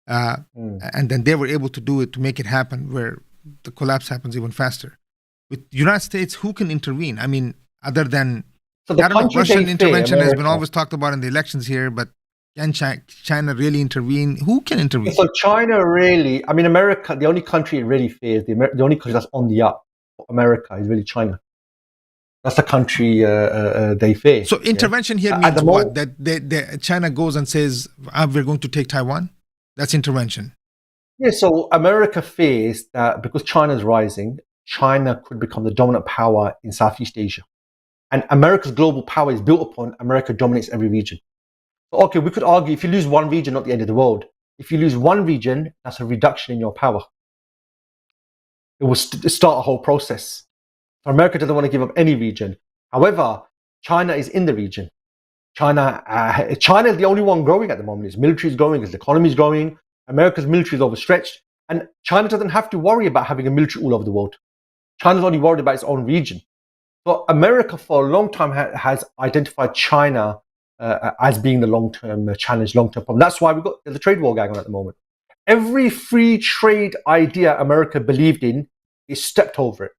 And then they were able to do it, to make it happen, where the collapse happens even faster. With United States, who can intervene? I mean, other than, I don't know, Russian intervention has been always talked about in the elections here, but can China really intervene? Who can intervene? So China really, I mean, America, the only country it really fears, the only country that's on the up for America is really China. That's the country they fear. So intervention here means what? That China goes and says, we're going to take Taiwan? That's intervention. Yeah, so America fears that because China's rising, China could become the dominant power in Southeast Asia. And America's global power is built upon America dominates every region. So, okay, we could argue if you lose one region, not the end of the world. If you lose one region, that's a reduction in your power. It will start a whole process. So America doesn't want to give up any region. However, China is in the region. China is the only one growing at the moment. Its military is growing, its economy is growing. America's military is overstretched. And China doesn't have to worry about having a military all over the world. China's only worried about its own region. So America for a long time has identified China as being the long-term challenge, long-term problem. That's why there's a trade war going on at the moment. Every free trade idea America believed in is stepped over it.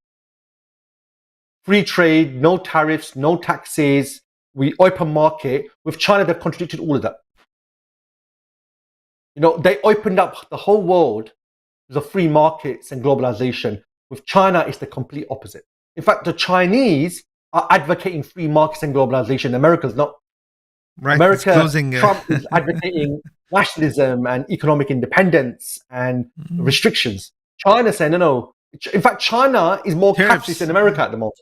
Free trade, no tariffs, no taxes, we open market. With China, they've contradicted all of that. They opened up the whole world to the free markets and globalization. With China, it's the complete opposite. In fact, the Chinese are advocating free markets and globalization. America's not. Right. Trump is advocating nationalism and economic independence and restrictions. China's saying, no. In fact, China is more capitalist than America at the moment.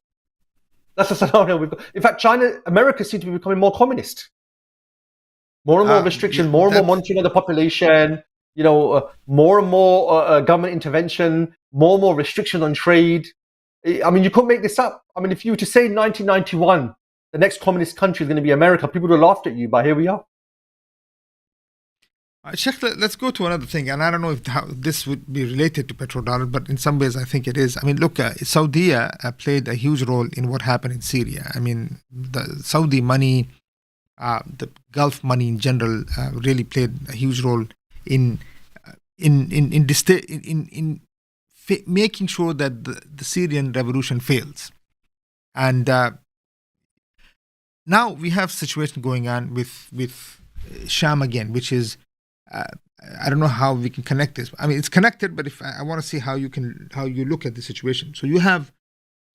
That's the scenario we've got. In fact, America seems to be becoming more communist. More and more restriction, more and more monitoring of the population, more and more government intervention, more and more restrictions on trade. I mean, you couldn't make this up. I mean, if you were to say in 1991, the next communist country is going to be America, people would have laughed at you, but here we are. Sheikh, let's go to another thing, and I don't know if how this would be related to petrodollar, but in some ways I think it is. I mean, look, Saudi played a huge role in what happened in Syria. I mean, the Saudi money, the Gulf money in general, really played a huge role in making sure that the Syrian revolution fails. And now we have a situation going on with Sham again, which is I don't know how we can connect this. I mean, it's connected, but if I want to see how you look at the situation. So you have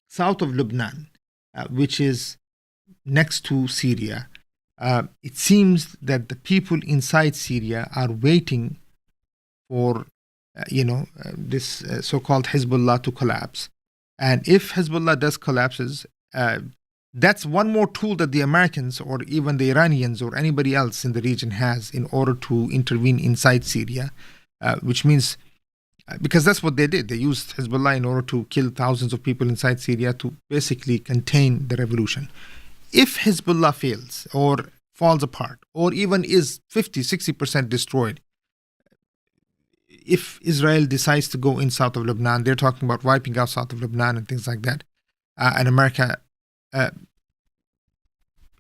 south of Lebanon, which is next to Syria. It seems that the people inside Syria are waiting for this so-called Hezbollah to collapse, and if Hezbollah does collapses, that's one more tool that the Americans or even the Iranians or anybody else in the region has in order to intervene inside Syria, which means because that's what they did. They used Hezbollah in order to kill thousands of people inside Syria to basically contain the revolution. If Hezbollah fails or falls apart or even is 50-60% destroyed, if Israel decides to go in south of Lebanon, they're talking about wiping out south of Lebanon and things like that, and America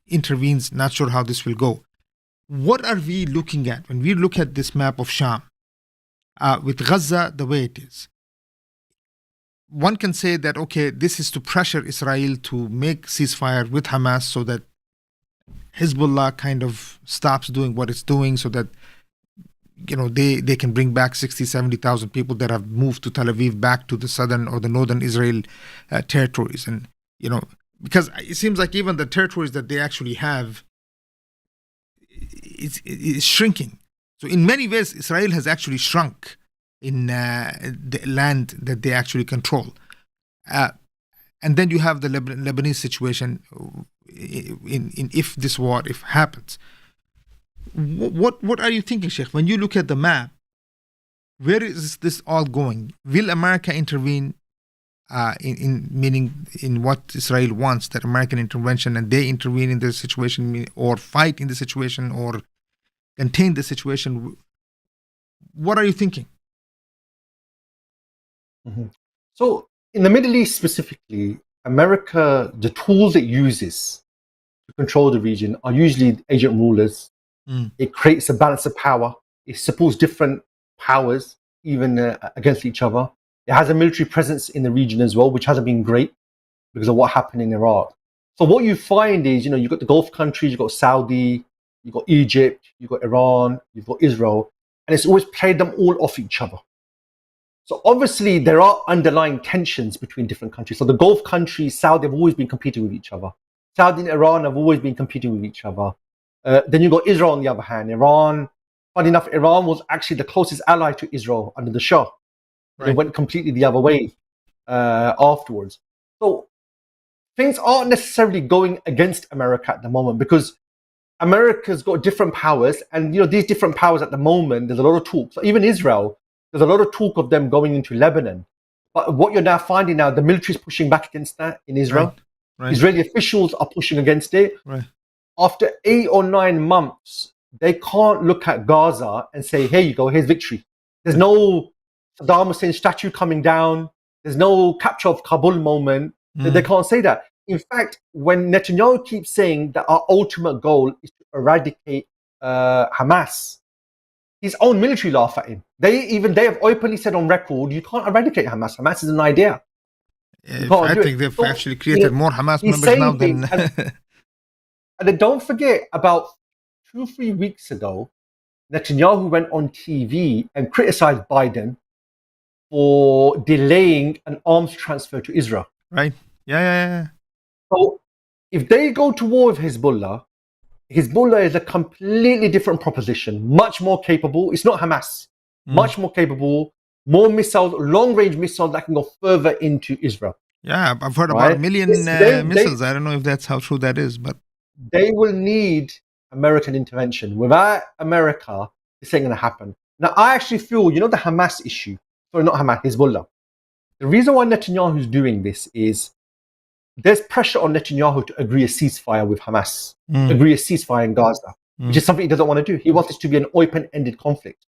intervenes. Not sure how this will go. What are we looking at when we look at this map of Sham with Gaza the way it is? One can say that, okay, this is to pressure Israel to make ceasefire with Hamas so that Hezbollah kind of stops doing what it's doing, so that they can bring back 60,000-70,000 people that have moved to Tel Aviv back to the southern or the northern Israel territories. And because it seems like even the territories that they actually have is shrinking. So in many ways, Israel has actually shrunk in the land that they actually control. And then you have the Lebanese situation in if this war happens. What are you thinking, Sheikh? When you look at the map, where is this all going? Will America intervene in what Israel wants, that American intervention, and they intervene in the situation or fight in the situation or contain the situation? What are you thinking? Mm-hmm. So in the Middle East specifically, America, the tools it uses to control the region are usually agent rulers. It creates a balance of power. It supports different powers, even against each other. It has a military presence in the region as well, which hasn't been great because of what happened in Iraq. So what you find is, you've got the Gulf countries, you've got Saudi, you've got Egypt, you've got Iran, you've got Israel, and it's always played them all off each other. So obviously there are underlying tensions between different countries. So the Gulf countries, Saudi, have always been competing with each other. Saudi and Iran have always been competing with each other. Then you've got Israel on the other hand. Iran, funny enough, Iran was actually the closest ally to Israel under the Shah. Right. It went completely the other way afterwards. So things aren't necessarily going against America at the moment because America's got different powers, and these different powers at the moment, there's a lot of talk. So even Israel, there's a lot of talk of them going into Lebanon. But what you're now finding the military is pushing back against that in Israel. Right. Israeli officials are pushing against it. Right. After 8 or 9 months, they can't look at Gaza and say, here you go, here's victory. There's no Saddam Hussein statue coming down. There's no capture of Kabul moment. They can't say that. In fact, when Netanyahu keeps saying that our ultimate goal is to eradicate Hamas, his own military laugh at him. They have openly said on record, you can't eradicate Hamas. Hamas is an idea. I think they've actually created more Hamas members now than... And then don't forget, about 2 or 3 weeks ago, Netanyahu went on TV and criticized Biden for delaying an arms transfer to Israel. Right. Yeah. So if they go to war with Hezbollah is a completely different proposition, much more capable. It's not Hamas. Much more capable, more missiles, long-range missiles that can go further into Israel. Yeah, I've heard about 1 million missiles. I don't know if that's how true that is, but... They will need American intervention. Without America, this ain't going to happen. Now, I actually feel, the Hamas issue, sorry, not Hamas, Hezbollah. The reason why Netanyahu is doing this is there's pressure on Netanyahu to agree a ceasefire with Hamas, agree a ceasefire in Gaza. which is something he doesn't want to do. He wants this to be an open-ended conflict.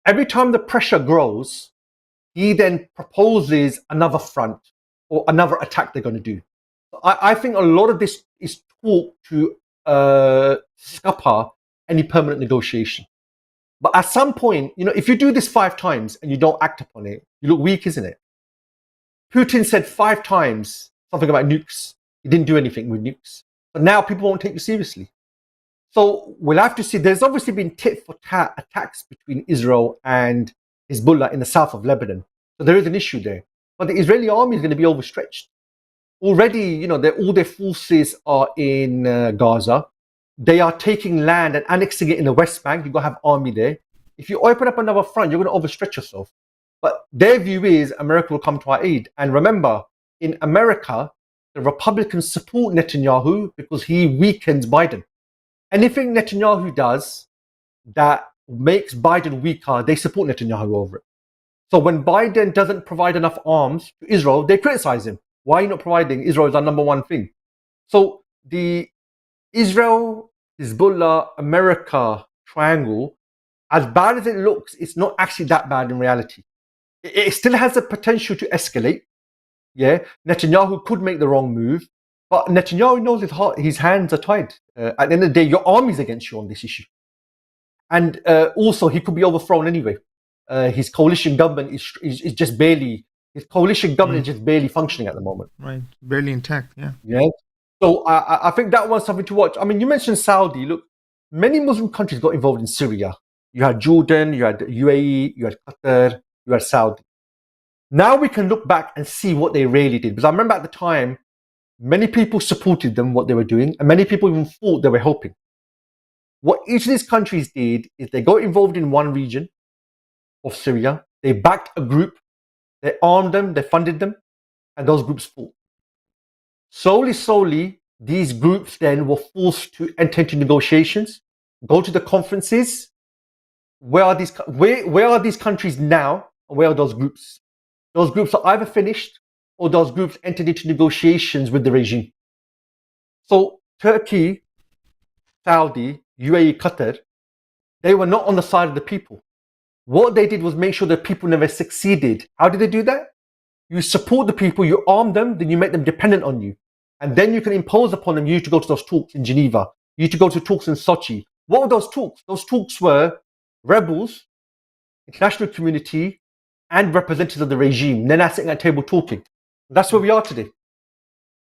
Every time the pressure grows, he then proposes another front or another attack they're going to do. I think a lot of this is talk to scupper any permanent negotiation. But at some point, if you do this 5 times and you don't act upon it, you look weak, isn't it? Putin said 5 times something about nukes. He didn't do anything with nukes. But now people won't take you seriously. So we'll have to see. There's obviously been tit-for-tat attacks between Israel and Hezbollah in the south of Lebanon. So there is an issue there. But the Israeli army is going to be overstretched. Already, all their forces are in Gaza. They are taking land and annexing it in the West Bank. You've got to have army there. If you open up another front, you're going to overstretch yourself. But their view is America will come to our aid. And remember, in America, the Republicans support Netanyahu because he weakens Biden. Anything Netanyahu does that makes Biden weaker, they support Netanyahu over it. So when Biden doesn't provide enough arms to Israel, they criticize him. Why are you not providing? Israel is our number one thing. So the Israel, Hezbollah, America triangle, as bad as it looks, it's not actually that bad in reality. It still has the potential to escalate. Yeah, Netanyahu could make the wrong move, but Netanyahu knows his hands are tied. At the end of the day, your army's against you on this issue. And also, he could be overthrown anyway. His coalition government is just barely functioning at the moment. Right, barely intact. Yeah. So I think that was something to watch. I mean, you mentioned Saudi. Look, many Muslim countries got involved in Syria. You had Jordan, you had UAE, you had Qatar, you had Saudi. Now we can look back and see what they really did. Because I remember at the time, many people supported them, what they were doing, and many people even thought they were helping. What each of these countries did is they got involved in one region of Syria, they backed a group, they armed them, they funded them, and those groups fought. Slowly, these groups then were forced to enter into negotiations, go to the conferences. Where are these countries now? And where are those groups? Those groups are either finished or those groups entered into negotiations with the regime. So Turkey, Saudi, UAE, Qatar, they were not on the side of the people. What they did was make sure that people never succeeded. How did they do that? You support the people, you arm them, then you make them dependent on you. And then you can impose upon them, you need to go to those talks in Geneva. You need to go to talks in Sochi. What were those talks? Those talks were rebels, international community, and representatives of the regime. Then sitting at a table talking. That's where we are today.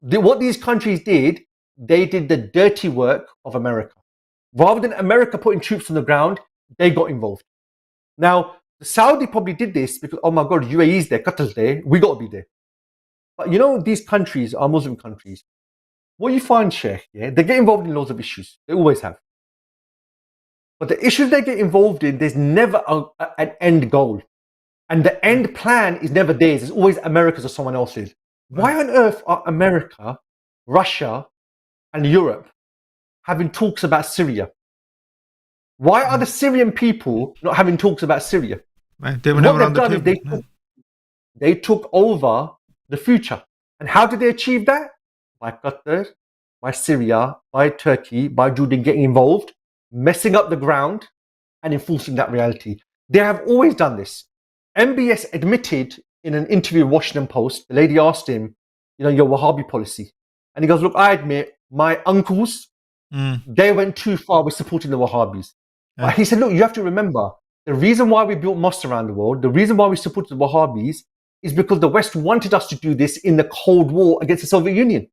What these countries did, they did the dirty work of America. Rather than America putting troops on the ground, they got involved. Now, Saudi probably did this because, oh my God, UAE's there, Qatar's there, we got to be there. But these countries are Muslim countries. What you find, Sheikh, they get involved in loads of issues. They always have. But the issues they get involved in, there's never an end goal. And the end plan is never theirs. It's always America's or someone else's. Why on earth are America, Russia, and Europe having talks about Syria? Why are the Syrian people not having talks about Syria? Right. They were never on the table. They took over the future. And how did they achieve that? By Qatar, by Syria, by Turkey, by Jordan getting involved, messing up the ground, and enforcing that reality. They have always done this. MBS admitted in an interview with Washington Post, the lady asked him, your Wahhabi policy. And he goes, look, I admit, my uncles, they went too far with supporting the Wahhabis. But he said, look, you have to remember, the reason why we built mosques around the world, the reason why we supported the Wahhabis, is because the West wanted us to do this in the Cold War against the Soviet Union.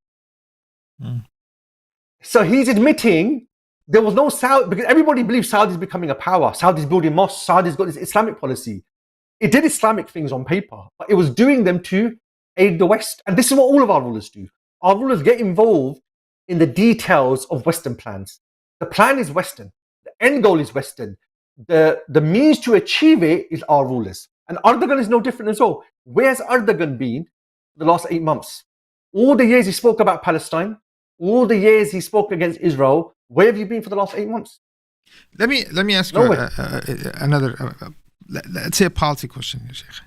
So he's admitting there was no Saudi, because everybody believes Saudi is becoming a power. Saudi's building mosques. Saudi's got this Islamic policy. It did Islamic things on paper, but it was doing them to aid the West. And this is what all of our rulers do. Our rulers get involved in the details of Western plans. The plan is Western. The end goal is Western. The means to achieve it is our rulers. And Erdogan is no different as well. Where's Erdogan been the last 8 months? All the years he spoke about Palestine, all the years he spoke against Israel, where have you been for the last 8 months? Let me ask you another, let's say a policy question, Sheikh.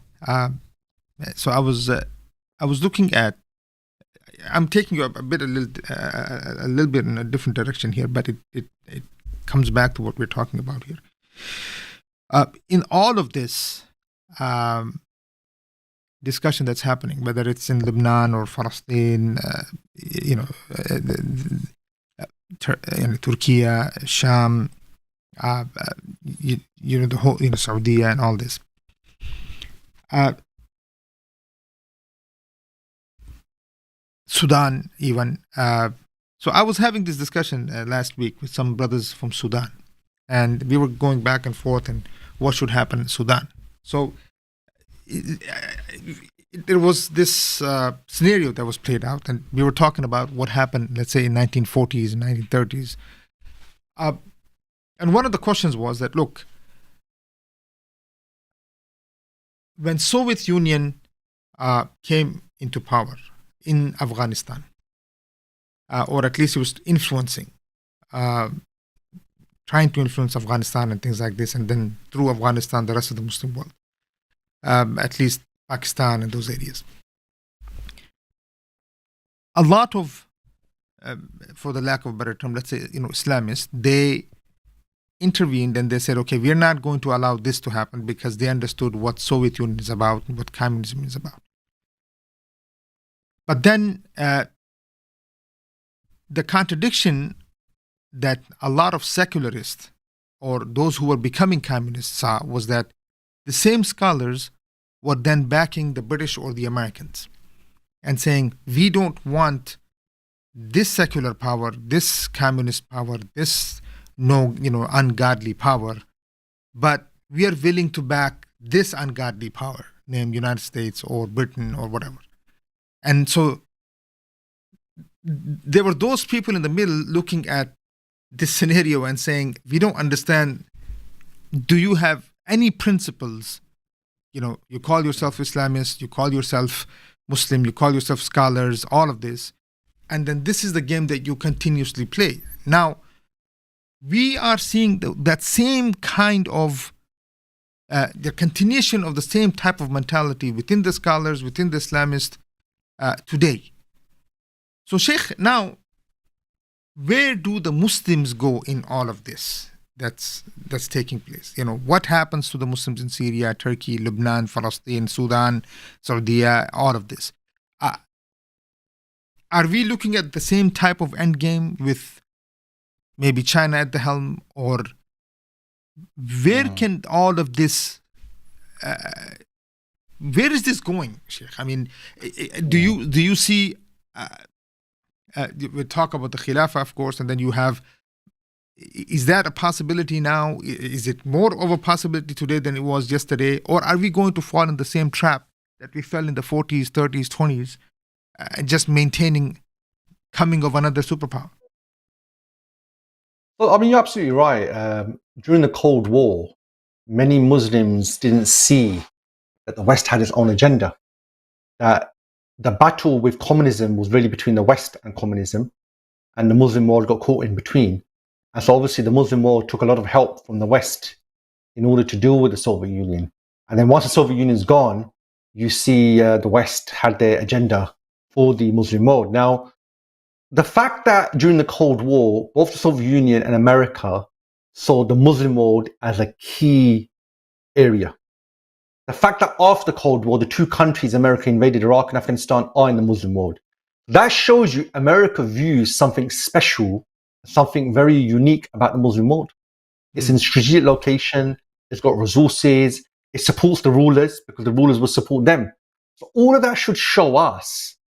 So I was looking at, I'm taking you a little bit in a different direction here, but it comes back to what we're talking about here. In all of this discussion that's happening, whether it's in Lebanon or Palestine, Turkey, Sham, the whole, Saudi and all this. Sudan, even. So I was having this discussion last week with some brothers from Sudan, and we were going back and forth and what should happen in Sudan. So there was this scenario that was played out, and we were talking about what happened, let's say, in 1940s and 1930s. And one of the questions was that, look, when Soviet Union came into power in Afghanistan, or at least it was influencing, trying to influence Afghanistan and things like this, and then through Afghanistan, the rest of the Muslim world, at least Pakistan and those areas. A lot of, for the lack of a better term, let's say, Islamists, they intervened and they said, okay, we're not going to allow this to happen, because they understood what Soviet Union is about and what communism is about. But then the contradiction that a lot of secularists or those who were becoming communists saw was that the same scholars were then backing the British or the Americans and saying, we don't want this secular power, this communist power, this ungodly power, but we are willing to back this ungodly power, named United States or Britain or whatever. And so there were those people in the middle looking at this scenario and saying, we don't understand, do you have any principles? You call yourself Islamist, you call yourself Muslim, you call yourself scholars, all of this. And then this is the game that you continuously play. Now, we are seeing that same kind of, the continuation of the same type of mentality within the scholars, within the Islamists today. So, Sheikh, now, where do the Muslims go in all of this that's taking place? What happens to the Muslims in Syria, Turkey, Lebanon, Palestine, Sudan, Saudi, all of this? Are we looking at the same type of endgame with maybe China at the helm, or where can all of this, where is this going, Sheikh? I mean, do you see, we talk about the Khilafah, of course, and then you have, is that a possibility now? Is it more of a possibility today than it was yesterday? Or are we going to fall in the same trap that we fell in the 40s, 30s, 20s, just maintaining coming of another superpower? Well, I mean, you're absolutely right. During the Cold War, many Muslims didn't see that the West had its own agenda, that the battle with communism was really between the West and communism, and the Muslim world got caught in between. And so obviously the Muslim world took a lot of help from the West in order to deal with the Soviet Union. And then once the Soviet Union's gone, you see the West had their agenda for the Muslim world. Now, the fact that during the Cold War, both the Soviet Union and America saw the Muslim world as a key area. The fact that after the Cold War, the two countries America invaded, Iraq and Afghanistan, are in the Muslim world. That shows you America views something special, something very unique about the Muslim world. It's in a strategic location, it's got resources, it supports the rulers because the rulers will support them. So all of that should show us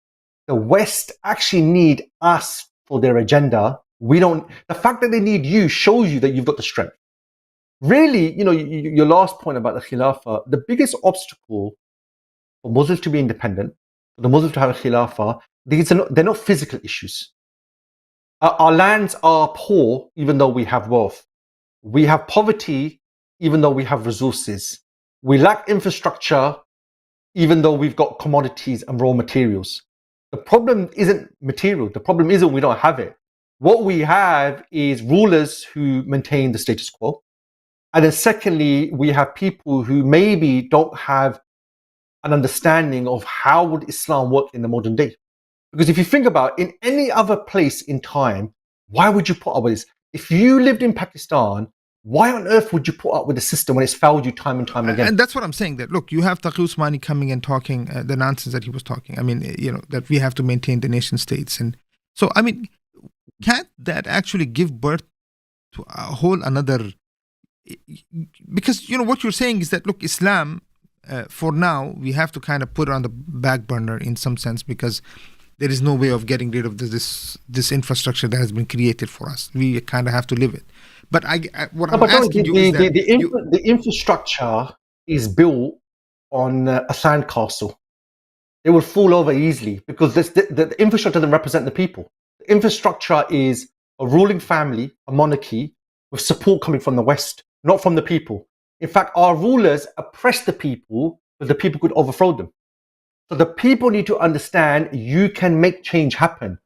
the West actually need us for their agenda. We don't. The fact that they need you shows you that you've got the strength. Really, your last point about the Khilafah, the biggest obstacle for Muslims to be independent, for the Muslims to have a Khilafah, they're not physical issues. Our lands are poor, even though we have wealth. We have poverty, even though we have resources. We lack infrastructure, even though we've got commodities and raw materials. The problem isn't material. The problem isn't we don't have it. What we have is rulers who maintain the status quo. And then secondly, we have people who maybe don't have an understanding of how would Islam work in the modern day. Because if you think about it, in any other place in time, why would you put up with this? If you lived in Pakistan, why on earth would you put up with the system when it's failed you time and time again? And that's what I'm saying. That look, you have Taqi Usmani coming and talking the nonsense that he was talking. I mean, that we have to maintain the nation states, and so I mean, can't that actually give birth to a whole another? Because what you're saying is that look, Islam, for now, we have to kind of put it on the back burner in some sense because there is no way of getting rid of this infrastructure that has been created for us. We kind of have to live it. But what I'm asking you is that the infrastructure is built on a sandcastle. It will fall over easily because the infrastructure doesn't represent the people. The infrastructure is a ruling family, a monarchy, with support coming from the West, not from the people. In fact, our rulers oppress the people, but the people could overthrow them. So the people need to understand you can make change happen.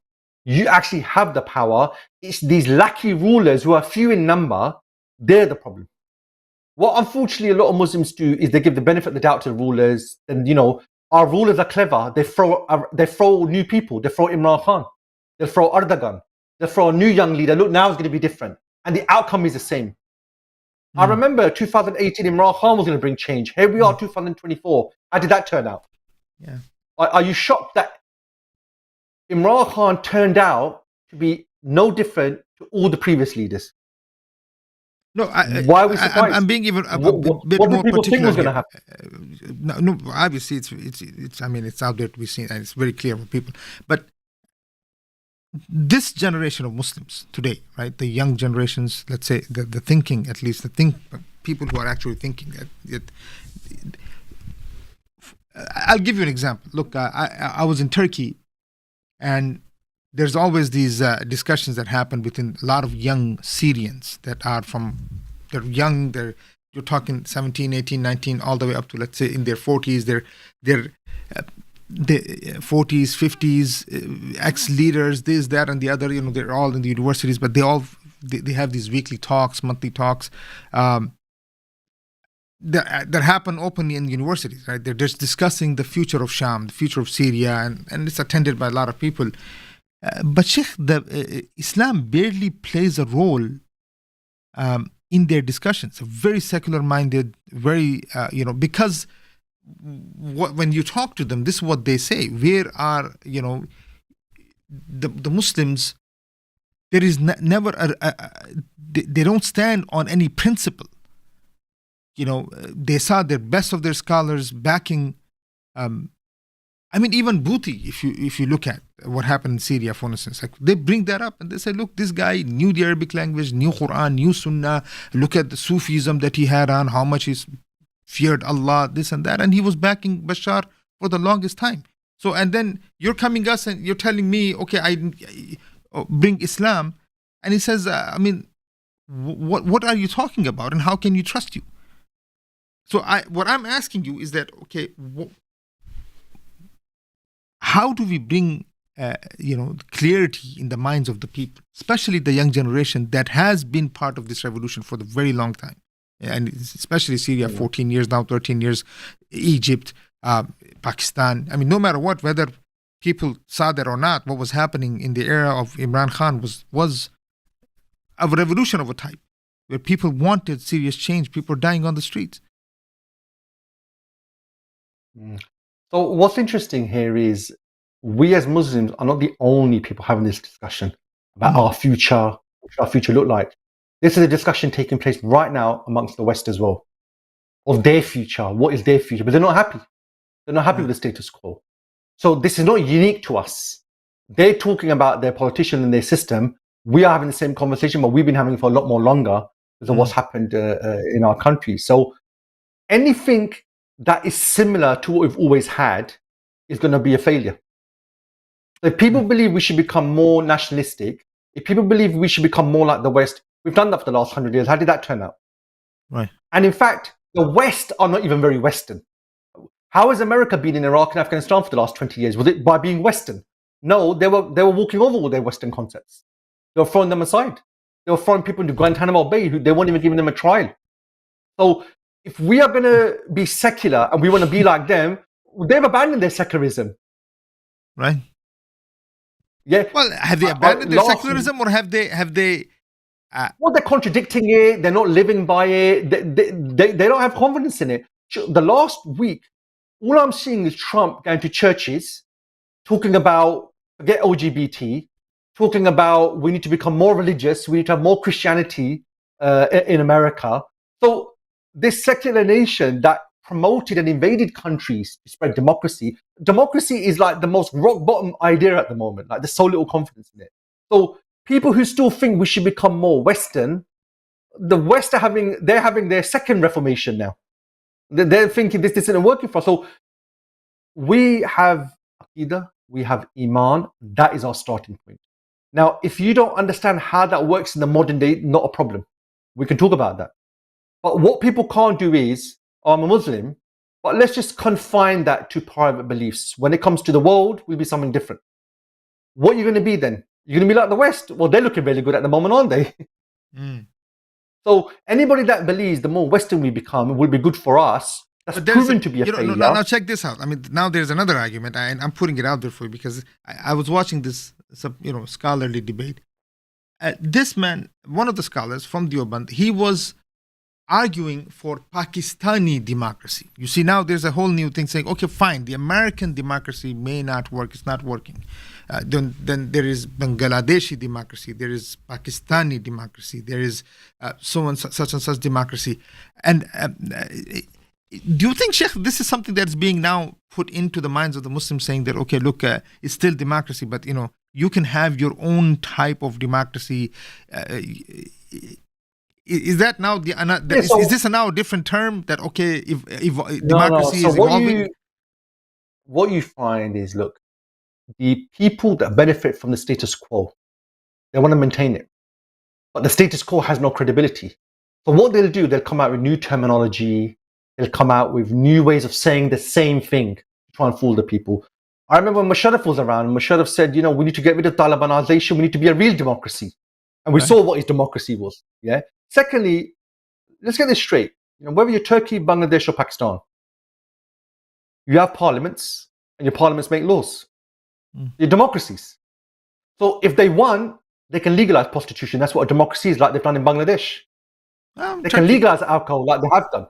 You actually have the power. It's these lackey rulers who are few in number, they're the problem. What unfortunately a lot of Muslims do is they give the benefit of the doubt to the rulers. And our rulers are clever. They throw new people. They throw Imran Khan. They throw Erdogan. They throw a new young leader. Look, now it's going to be different. And the outcome is the same. I remember 2018, Imran Khan was going to bring change. Here we are, 2024. How did that turn out? Yeah. Are you shocked that Imran Khan turned out to be no different to all the previous leaders? No, why are we surprised? I'm being even a bit what more did people think particular was going to here. happen? No, obviously it's. I mean, it's out there to be seen, and it's very clear for people. But this generation of Muslims today, right, the young generations, let's say the thinking, at least people who are actually thinking. I'll give you an example. Look, I was in Turkey, and there's always these discussions that happen within a lot of young Syrians that are they're young, you're talking 17, 18, 19, all the way up to, let's say, in their 40s, they're 40s, 50s, ex-leaders, this, that, and the other, they're all in the universities, but they have these weekly talks, monthly talks, that happen openly in universities, right? They're just discussing the future of Sham, the future of Syria, and it's attended by a lot of people. But Sheikh, Islam barely plays a role in their discussions. Very secular-minded, very, because when you talk to them, this is what they say. Where are, the Muslims, there is never, they don't stand on any principle. They saw the best of their scholars backing, even Bouti, if you look at what happened in Syria, for instance, like they bring that up and they say, look, this guy knew the Arabic language, knew Quran, knew Sunnah, look at the Sufism that he had on, how much he feared Allah, this and that, and he was backing Bashar for the longest time. So, and then you're coming us and you're telling me, okay, I bring Islam, and he says, what are you talking about, and how can you trust you? So what I'm asking you is that, okay, how do we bring clarity in the minds of the people, especially the young generation that has been part of this revolution for the very long time, and especially Syria, 14 years now, 13 years, Egypt, Pakistan. No matter what, whether people saw that or not, what was happening in the era of Imran Khan was a revolution of a type, where people wanted serious change, people were dying on the streets. So what's interesting here is we as Muslims are not the only people having this discussion about our future, what should our future look like. This is a discussion taking place right now amongst the West as well, of their future. What is their future? But they're not happy. They're not happy with the status quo. So this is not unique to us. They're talking about their politician and their system. We are having the same conversation, but we've been having it for a lot more longer because of what's happened in our country. So anything that is similar to what we've always had is going to be a failure. If people believe we should become more nationalistic, if people believe we should become more like the West, we've done that for the last 100 years. How did that turn out? Right. And in fact, the West are not even very Western. How has America been in Iraq and Afghanistan for the last 20 years? Was it by being Western? No, they were walking over all their Western concepts. They were throwing them aside. They were throwing people into Guantanamo Bay who they weren't even giving them a trial. So if we are going to be secular and we want to be like them, they've abandoned their secularism. Right. Yeah. Well, have they abandoned their secularism, or have they Well, they're contradicting it. They're not living by it. They don't have confidence in it. The last week, all I'm seeing is Trump going to churches, talking about forget LGBT, talking about we need to become more religious, we need to have more Christianity in America. So this secular nation that promoted and invaded countries to spread democracy, democracy is like the most rock bottom idea at the moment. Like there's so little confidence in it. So people who still think we should become more Western, the West they're having their second reformation now. They're thinking this isn't working for us. So we have Aqidah, we have Iman. That is our starting point. Now, if you don't understand how that works in the modern day, not a problem. We can talk about that. But what people can't do is, oh, I'm a Muslim, but let's just confine that to private beliefs. When it comes to the world, we'll be something different. What are you going to be then? You're going to be like the West? Well, they're looking really good at the moment, aren't they? So anybody that believes the more Western we become will be good for us, that's proven to be a failure. Now check this out. I mean, now there's another argument, and I'm putting it out there for you because I was watching this, scholarly debate. This man, one of the scholars from Deoband, he was arguing for Pakistani democracy. You see, now there's a whole new thing saying, okay, fine, the American democracy may not work, it's not working. Then there is Bangladeshi democracy, there is Pakistani democracy, there is such and such democracy. And do you think, Sheikh, this is something that's being now put into the minds of the Muslims, saying that, okay, look, it's still democracy, but, you can have your own type of democracy. Is that now is this now a different term that, okay, if democracy is evolving? What you find is, look, the people that benefit from the status quo, they want to maintain it. But the status quo has no credibility. So what they'll do, they'll come out with new terminology, they'll come out with new ways of saying the same thing to try and fool the people. I remember when Musharraf was around, Musharraf said, we need to get rid of Talibanization, we need to be a real democracy. And we saw what his democracy was. Yeah. Secondly, let's get this straight. Whether you're Turkey, Bangladesh, or Pakistan, you have parliaments, and your parliaments make laws. You're democracies. So if they want, they can legalize prostitution. That's what a democracy is, like they've done in Bangladesh. They can legalize alcohol, like they have done.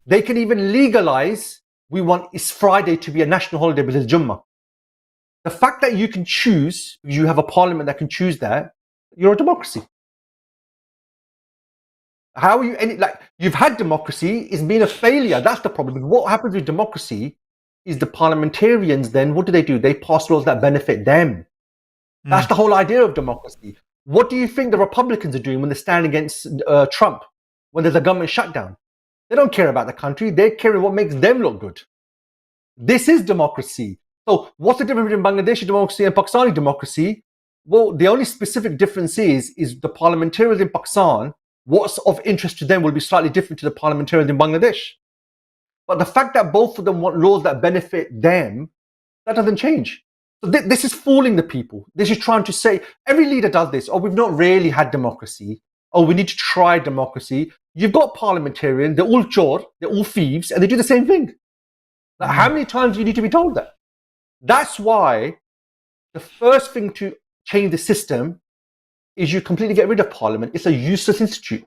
They can even legalize, we want It's Friday to be a national holiday because it's Jummah. The fact that you can choose, you have a parliament that can choose that, you're a democracy. How are you? You've had democracy, it's been a failure. That's the problem. What happens with democracy is the parliamentarians then, what do? They pass laws that benefit them. That's the whole idea of democracy. What do you think the Republicans are doing when they stand against Trump, when there's a government shutdown? They don't care about the country. They're caring what makes them look good. This is democracy. So what's the difference between Bangladeshi democracy and Pakistani democracy? Well, the only specific difference is the parliamentarians in Pakistan, what's of interest to them will be slightly different to the parliamentarians in Bangladesh. But the fact that both of them want laws that benefit them, that doesn't change. So this is fooling the people. This is trying to say, every leader does this. Oh, we've not really had democracy. Oh, we need to try democracy. You've got parliamentarians, they're all chor, they're all thieves, and they do the same thing. How many times do you need to be told that? That's why the first thing to change the system is you completely get rid of parliament. It's a useless institute.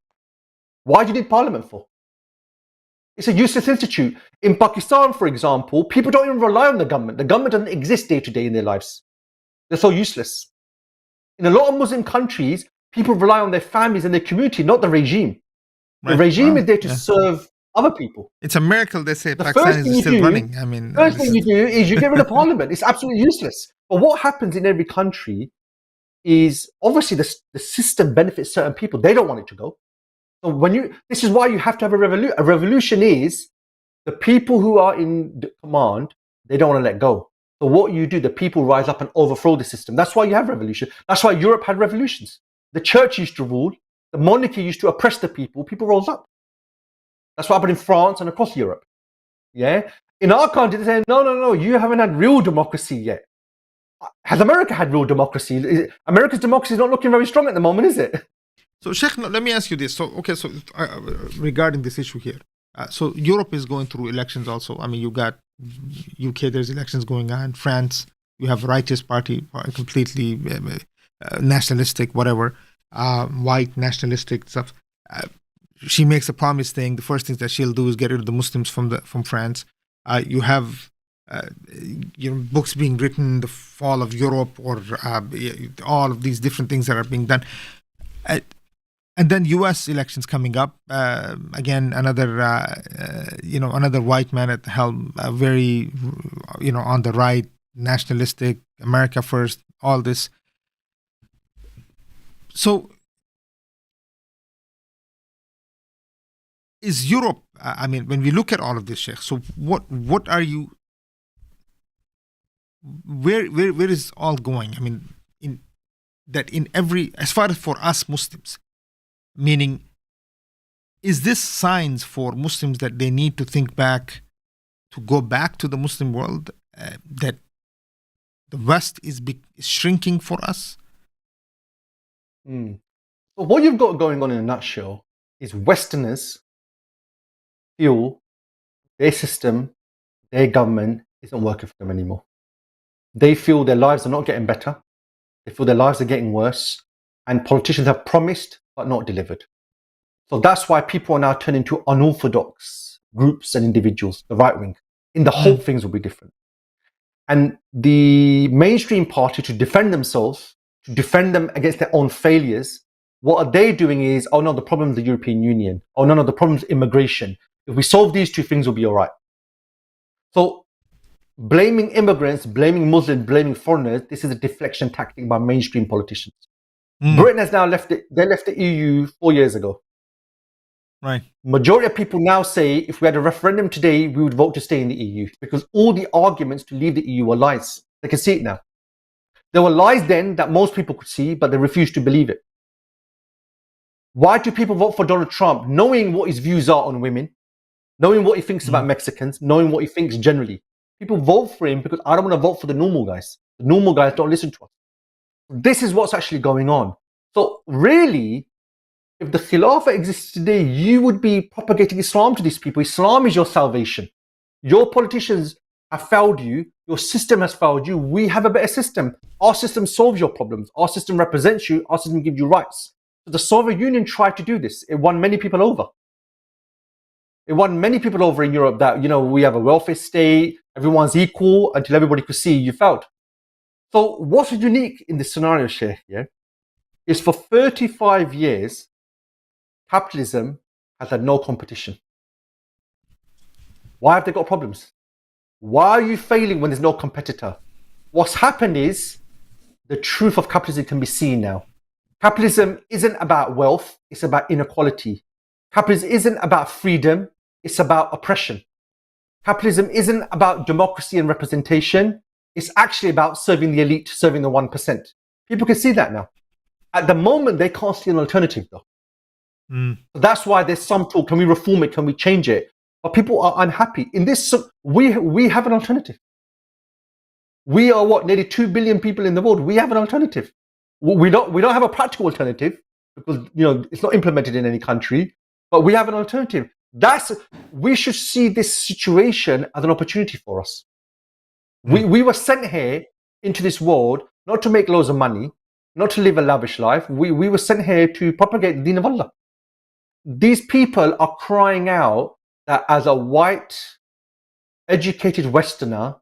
Why do you need parliament for? It's a useless institute. In Pakistan, for example, people don't even rely on the government. The government doesn't exist day to day in their lives. They're so useless. In a lot of Muslim countries, people rely on their families and their community, not the regime. The regime is there to serve other people. It's a miracle they say Pakistan is still running. I mean, first thing you do is you get rid of parliament. It's absolutely useless. But what happens in every country is obviously the system benefits certain people. They don't want it to go. So this is why you have to have a revolution. A revolution is the people who are in command, they don't want to let go. So what you do, the people rise up and overthrow the system. That's why you have revolution. That's why Europe had revolutions. The church used to rule. The monarchy used to oppress the people. People rose up. That's what happened in France and across Europe. Yeah. In our country, they say, no, you haven't had real democracy yet. Has America had real democracy? America's democracy is not looking very strong at the moment, is it? So, Sheikh, let me ask you this. So, regarding this issue here, so Europe is going through elections also. I mean, you got UK, there's elections going on. France, you have Righteous Party, completely nationalistic, whatever. white nationalistic stuff. She makes a promise saying the first things that she'll do is get rid of the Muslims from France. You have books being written, the fall of Europe, or all of these different things that are being done. And then U.S. elections coming up. Again, another white man at the helm, very, on the right, nationalistic, America first, all this. So, is Europe? I mean, when we look at all of this, Sheikh. So, what are you? Where is all going? I mean, as far as for us Muslims, meaning, is this signs for Muslims that they need to think back, to go back to the Muslim world, that the West is shrinking for us? So what you've got going on in a nutshell is Westerners feel their system, their government isn't working for them anymore. They feel their lives are not getting better. They feel their lives are getting worse. And politicians have promised but not delivered. So that's why people are now turning to unorthodox groups and individuals, the right wing, in the hope things will be different. And the mainstream party, to defend themselves, to defend them against their own failures, what are they doing is, oh no, the problem is the European Union. Oh no, the problem is immigration. If we solve these two things, we'll be all right. So blaming immigrants, blaming Muslims, blaming foreigners, this is a deflection tactic by mainstream politicians. Britain has now left it. They left the EU 4 years ago. Right. Majority of people now say if we had a referendum today, we would vote to stay in the EU, because all the arguments to leave the EU were lies. They can see it now. There were lies then that most people could see, but they refused to believe it. Why do people vote for Donald Trump, knowing what his views are on women, knowing what he thinks about Mexicans, knowing what he thinks generally? People vote for him because I don't want to vote for the normal guys. The normal guys don't listen to us. This is what's actually going on. So really, if the Khilafah exists today, you would be propagating Islam to these people. Islam is your salvation. Your politicians have failed you. Your system has failed you. We have a better system. Our system solves your problems. Our system represents you. Our system gives you rights. So the Soviet Union tried to do this. It won many people over. It won many people over in Europe that, we have a welfare state, everyone's equal, until everybody could see you failed. So what's unique in this scenario, Sheikh, is for 35 years, capitalism has had no competition. Why have they got problems? Why are you failing when there's no competitor? What's happened is the truth of capitalism can be seen now. Capitalism isn't about wealth, it's about inequality. Capitalism isn't about freedom, it's about oppression. Capitalism isn't about democracy and representation, it's actually about serving the elite, serving the 1%. People can see that now. At the moment, they can't see an alternative though. That's why there's some talk, can we reform it, can we change it? But people are unhappy. In this, we have an alternative. We are nearly 2 billion people in the world. We have an alternative. We don't have a practical alternative because it's not implemented in any country, but we have an alternative. We should see this situation as an opportunity for us. We were sent here into this world not to make loads of money, not to live a lavish life. We were sent here to propagate the deen of Allah. These people are crying out that as a white, educated Westerner,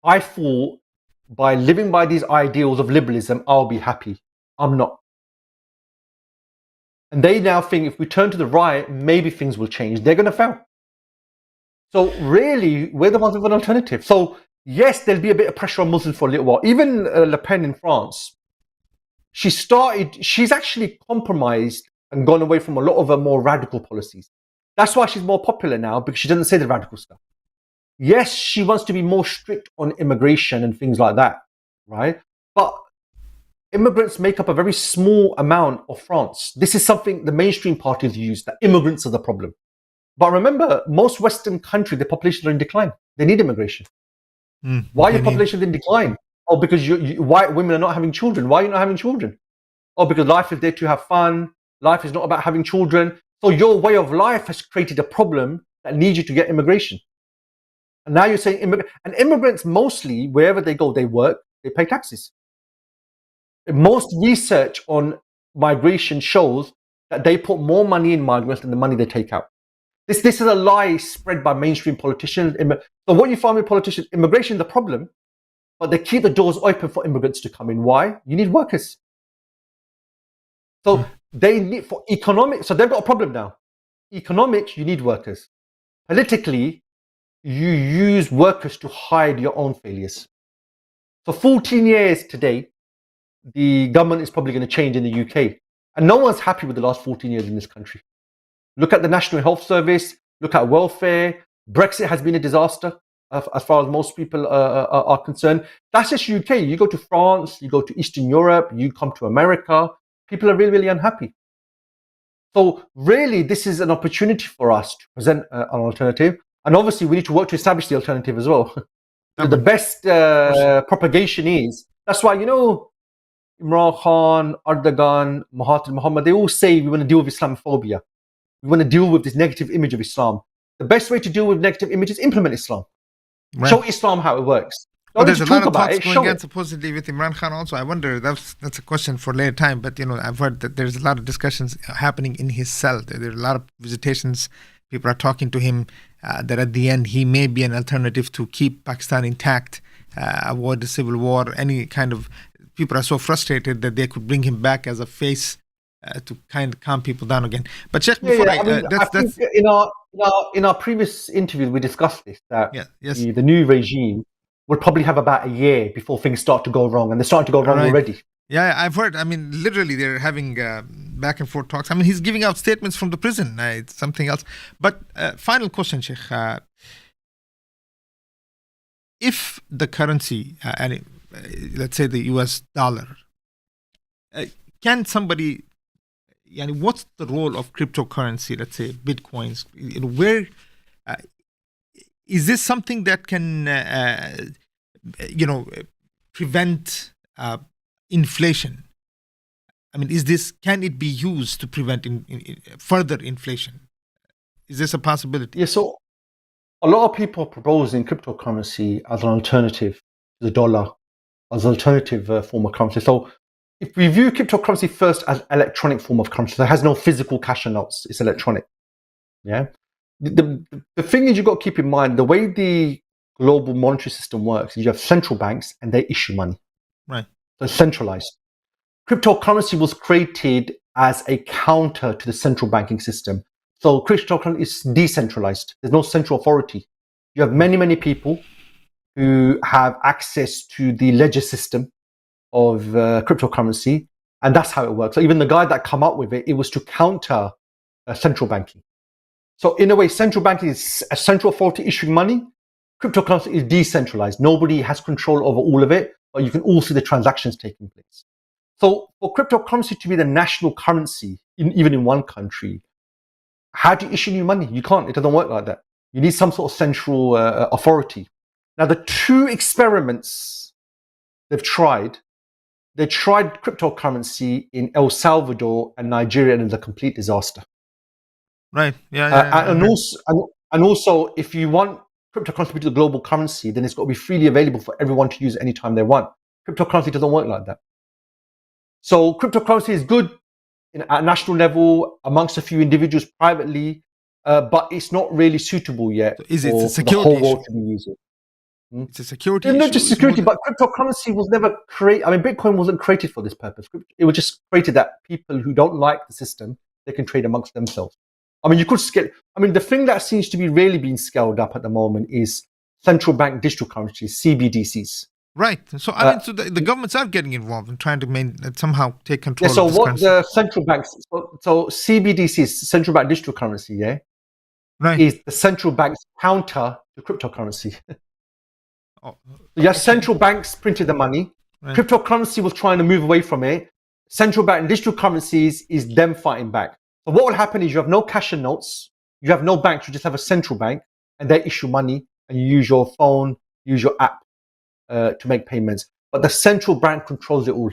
I thought by living by these ideals of liberalism, I'll be happy. I'm not. And they now think if we turn to the right, maybe things will change. They're going to fail. So really, we're the ones with an alternative. So yes, there'll be a bit of pressure on Muslims for a little while. Even Le Pen in France, she's actually compromised and gone away from a lot of her more radical policies. That's why she's more popular now, because she doesn't say the radical stuff. Yes, she wants to be more strict on immigration and things like that, right? But immigrants make up a very small amount of France. This is something the mainstream parties use, that immigrants are the problem. But remember, most Western countries, their populations are in decline. They need immigration. Why are your populations in decline? Oh, because white women are not having children. Why are you not having children? Oh, because life is there to have fun. Life is not about having children. So your way of life has created a problem that needs you to get immigration. And now you're saying immigrants mostly, wherever they go, they work, they pay taxes. Most research on migration shows that they put more money in migrants than the money they take out. This is a lie spread by mainstream politicians. So what you find with politicians, immigration is the problem, but they keep the doors open for immigrants to come in. Why? You need workers. So they need for economics. So they've got a problem now. Economics, you need workers. Politically, you use workers to hide your own failures. So 14 years today, the government is probably going to change in the UK. And no one's happy with the last 14 years in this country. Look at the National Health Service, look at welfare. Brexit has been a disaster as far as most people are concerned. That's just UK. You go to France, you go to Eastern Europe, you come to America, people are really, really unhappy. So really, this is an opportunity for us to present an alternative. And obviously, we need to work to establish the alternative as well. The best propagation is, that's why, Imran Khan, Erdogan, Mahathir Mohamad, they all say we want to deal with Islamophobia. We want to deal with this negative image of Islam. The best way to deal with negative image is implement Islam. Right. Show Islam how it works. There's a lot of talks going on supposedly with Imran Khan also. I wonder, that's a question for later time, but I've heard that there's a lot of discussions happening in his cell. There are a lot of visitations. People are talking to him that at the end he may be an alternative to keep Pakistan intact, avoid the civil war, any kind of... People are so frustrated that they could bring him back as a face to kind of calm people down again. But Sheikh, before I think in our previous interview we discussed this, that the new regime will probably have about a year before things start to go wrong, and they're starting to go wrong already. Yeah, I've heard. I mean, literally, they're having back and forth talks. I mean, he's giving out statements from the prison. It's something else. But final question, Sheikh. If the currency, let's say the US dollar, can somebody... what's the role of cryptocurrency, let's say Bitcoins? Where is this something that can, prevent inflation? I mean, can it be used to prevent further inflation? Is this a possibility? Yeah, so a lot of people are proposing cryptocurrency as an alternative to the dollar, as an alternative form of currency. So if we view cryptocurrency first as electronic form of currency, so it has no physical cash and notes, it's electronic. Yeah. The thing is, you've got to keep in mind the way the global monetary system works is you have central banks and they issue money. Right. So it's centralized. Cryptocurrency was created as a counter to the central banking system. So cryptocurrency is decentralized. There's no central authority. You have many, many people who have access to the ledger system of cryptocurrency, and that's how it works. So even the guy that come up with it was to counter central banking. So in a way, central banking is a central authority issuing money. Cryptocurrency is decentralized. Nobody has control over all of it, but you can all see the transactions taking place. So for cryptocurrency to be the national currency, even in one country, how do you issue new money? You can't. It doesn't work like that. You need some sort of central authority. Now, the two experiments they tried cryptocurrency in El Salvador and Nigeria, and it's a complete disaster. Right. And also, if you want cryptocurrency to be the global currency, then it's got to be freely available for everyone to use anytime they want. Cryptocurrency doesn't work like that. So cryptocurrency is good at national level amongst a few individuals privately, but it's not really suitable yet for the whole world to be using. It's a security issue. Not just security, but cryptocurrency was never created. I mean, Bitcoin wasn't created for this purpose. It was just created that people who don't like the system, they can trade amongst themselves. I mean, you could scale. I mean, the thing that seems to be really being scaled up at the moment is central bank digital currencies, CBDCs. Right. So I mean, so the governments are getting involved in trying to somehow take control. Yeah. So of this what currency. the central banks? So CBDCs, central bank digital currency, right, is the central bank's counter to cryptocurrency. Oh, yes, central banks printed the money. Right. Cryptocurrency was trying to move away from it. Central bank and digital currencies is them fighting back. So what will happen is you have no cash and notes. You have no banks. You just have a central bank, and they issue money, and you use your phone, use your app to make payments. But the central bank controls it all.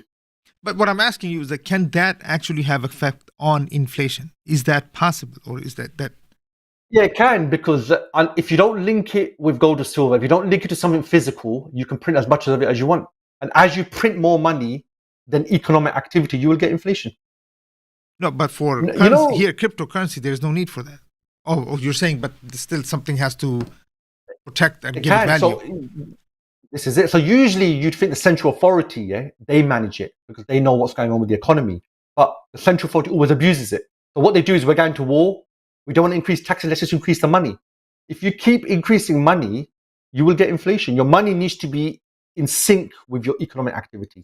But what I'm asking you is that can that actually have effect on inflation? Is that possible, or is that? Yeah, it can, because if you don't link it with gold or silver, if you don't link it to something physical, you can print as much of it as you want. And as you print more money than economic activity, you will get inflation. No, but for You currency know, here, cryptocurrency, there's no need for that. Oh, you're saying, but still something has to protect and it give it can. value. So this is it. So usually you'd think the central authority, yeah, they manage it because they know what's going on with the economy. But the central authority always abuses it. So what they do is we're going to war. We don't want to increase taxes. Let's just increase the money. If you keep increasing money, you will get inflation. Your money needs to be in sync with your economic activity.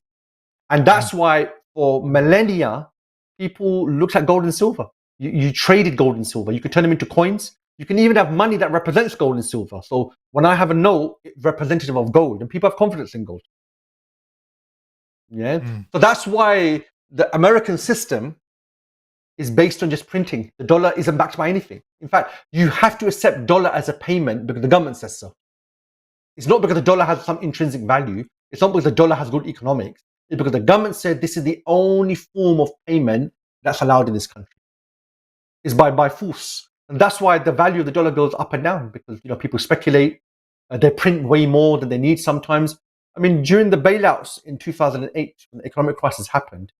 And that's why for millennia, people looked at gold and silver. You traded gold and silver. You could turn them into coins. You can even have money that represents gold and silver. So when I have a note, it's representative of gold, and people have confidence in gold. Yeah. Mm. So that's why the American system is based on just printing. The dollar isn't backed by anything. In fact, you have to accept dollar as a payment because the government says so. It's not because the dollar has some intrinsic value. It's not because the dollar has good economics. It's because the government said this is the only form of payment that's allowed in this country. It's by force. And that's why the value of the dollar goes up and down, because people speculate. They print way more than they need sometimes. I mean, during the bailouts in 2008, when the economic crisis happened,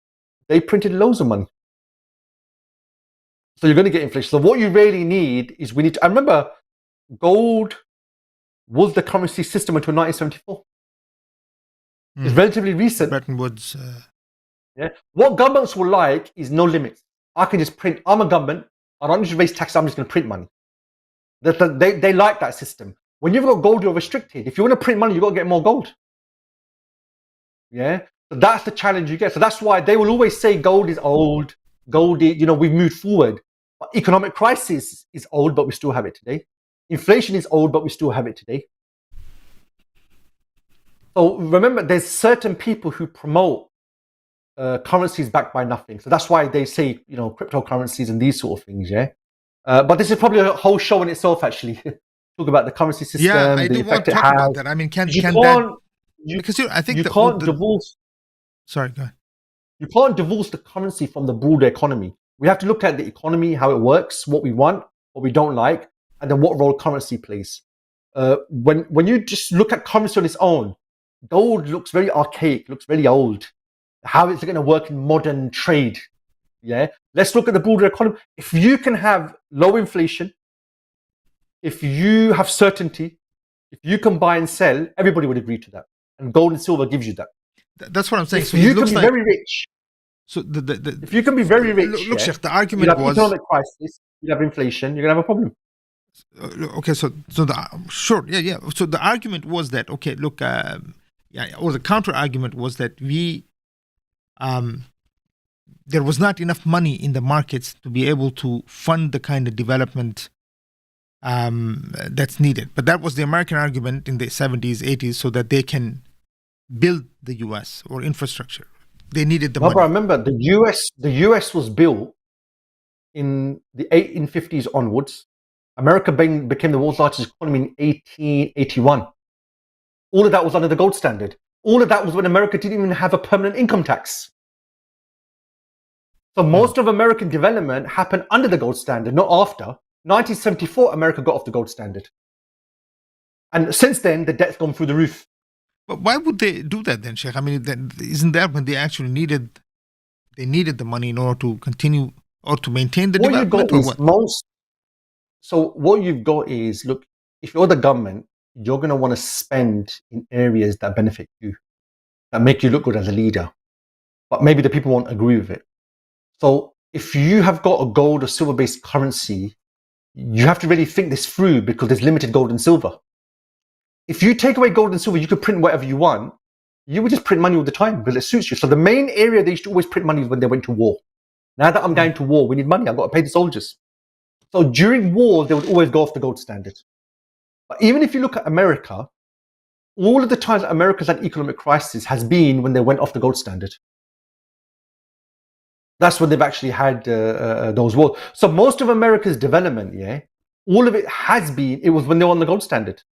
they printed loads of money. So you're going to get inflation. So what you really need is I remember gold was the currency system until 1974. It's relatively recent. Bretton Woods. Yeah. What governments will like is no limits. I can just print. I'm a government. I don't need to raise taxes. I'm just going to print money. They like that system. When you've got gold, you're restricted. If you want to print money, you've got to get more gold. Yeah. So that's the challenge you get. So that's why they will always say gold is old. Gold is, we've moved forward. But economic crisis is old, but we still have it today. Inflation is old, but we still have it today. So remember, there's certain people who promote currencies backed by nothing. So that's why they say, cryptocurrencies and these sort of things, yeah? But this is probably a whole show in itself, actually. Talk about the currency system, Yeah, I the do want effect to it talk has. about that. I mean, can You that? can't, Because I think you can't divorce. Sorry, go ahead. You can't divorce the currency from the broader economy. We have to look at the economy, how it works, what we want, what we don't like, and then what role currency plays. When you just look at currency on its own, gold looks very archaic, looks very old. How is it going to work in modern trade? Yeah. Let's look at the broader economy. If you can have low inflation, if you have certainty, if you can buy and sell, everybody would agree to that. And gold and silver gives you that. That's what I'm saying. If So you it can looks be like very rich, so if you can be very rich, look, yeah, Sheikh, the you'll argument have was economic crisis, you'll have inflation, you're gonna have a problem. okay. So sure, yeah. So the argument was that okay, look, or the counter argument was that there was not enough money in the markets to be able to fund the kind of development that's needed. But that was the American argument in the 70s, 80s, so that they can build the U.S. or infrastructure. They needed the No, money. but remember, the US was built in the 1850s onwards. America became the world's largest economy in 1881. All of that was under the gold standard. All of that was when America didn't even have a permanent income tax. So most of American development happened under the gold standard, not after. 1974, America got off the gold standard. And since then, the debt's gone through the roof. But why would they do that then, Sheikh? I mean, isn't that when they actually needed the money in order to continue or to maintain the What you've development, got or is what? So what you've got is, look, if you're the government, you're going to want to spend in areas that benefit you, that make you look good as a leader. But maybe the people won't agree with it. So if you have got a gold or silver-based currency, you have to really think this through because there's limited gold and silver. If you take away gold and silver, you could print whatever you want. You would just print money all the time because it suits you. So the main area they used to always print money is when they went to war. Now that I'm going to war, we need money. I've got to pay the soldiers. So during war, they would always go off the gold standard. But even if you look at America, all of the times that America's had economic crisis has been when they went off the gold standard. That's when they've actually had those wars. So most of America's development, yeah, all of it was when they were on the gold standard.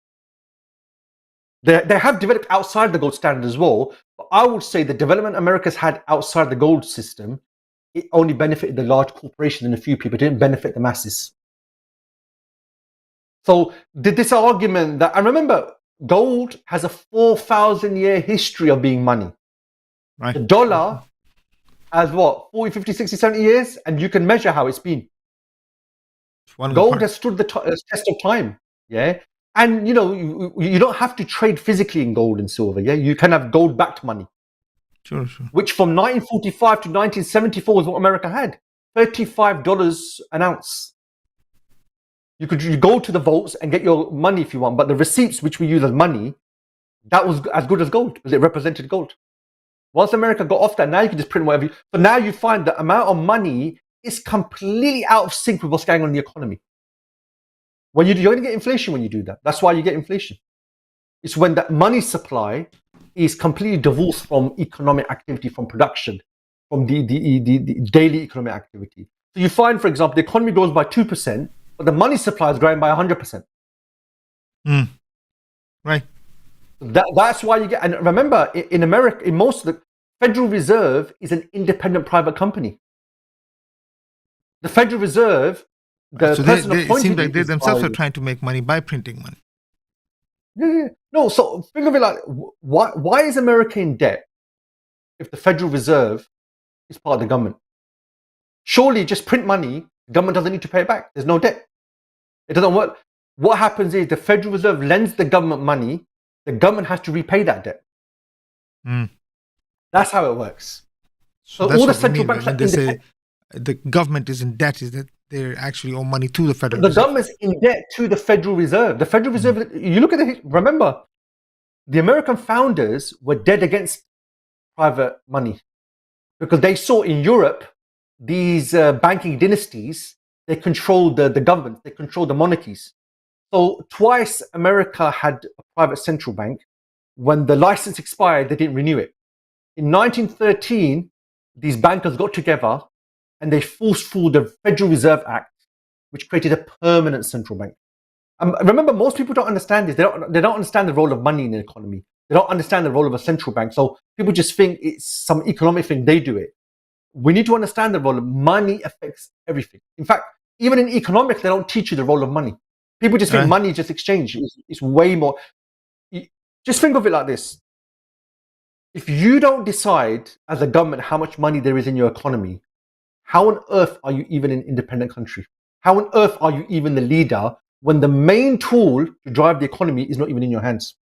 They have developed outside the gold standard as well, but I would say the development America's had outside the gold system, it only benefited the large corporations and a few people. It didn't benefit the masses. So this argument that, and remember, gold has a 4,000-year history of being money. Right. The dollar as what, 40, 50, 60, 70 years, and you can measure how it's been. Gold has stood the test of time, yeah. And you don't have to trade physically in gold and silver, yeah. You can have gold-backed money. Sure. Which from 1945 to 1974 is what America had. $35 an ounce. You could go to the vaults and get your money if you want, but the receipts which we use as money, that was as good as gold because it represented gold. Once America got off that, now you can just print whatever. So now you find the amount of money is completely out of sync with what's going on in the economy. You're going to get inflation when you do that. That's why you get inflation. It's when that money supply is completely divorced from economic activity, from production, from the daily economic activity. So you find, for example, the economy grows by 2%, but the money supply is growing by 100%. Right. That's why you get. And remember, in America, in most of the Federal Reserve is an independent private company. The Federal Reserve, so it seems like they themselves are trying to make money by printing money. Yeah. No, so think of it like, why is America in debt if the Federal Reserve is part of the government? Surely just print money, the government doesn't need to pay it back. There's no debt. It doesn't work. What happens is the Federal Reserve lends the government money, the government has to repay that debt. That's how it works. So all the central banks, when they say the government is in debt, is that they actually owe money to the Federal Reserve. The government's in debt to the Federal Reserve. The Federal Reserve, you look at remember, the American founders were dead against private money because they saw in Europe these banking dynasties, they controlled the government, they controlled the monarchies. So twice America had a private central bank. When the license expired, they didn't renew it. In 1913, these bankers got together and they forced through the Federal Reserve Act, which created a permanent central bank. Remember, most people don't understand this. They don't understand the role of money in the economy. They don't understand the role of a central bank. So people just think it's some economic thing. They do it. We need to understand the role of money affects everything. In fact, even in economics, they don't teach you the role of money. People just think money is just exchange. It's way more. Just think of it like this. If you don't decide as a government how much money there is in your economy, how on earth are you even an independent country? How on earth are you even the leader when the main tool to drive the economy is not even in your hands?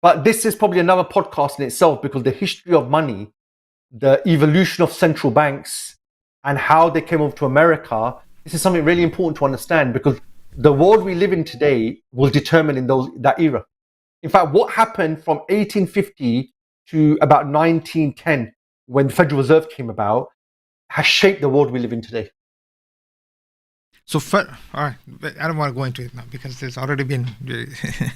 But this is probably another podcast in itself because the history of money, the evolution of central banks and how they came over to America, this is something really important to understand because the world we live in today was determined in that era. In fact, what happened from 1850 to about 1910, when the Federal Reserve came about, has shaped the world we live in today. So, all right, I don't want to go into it now because there's already been,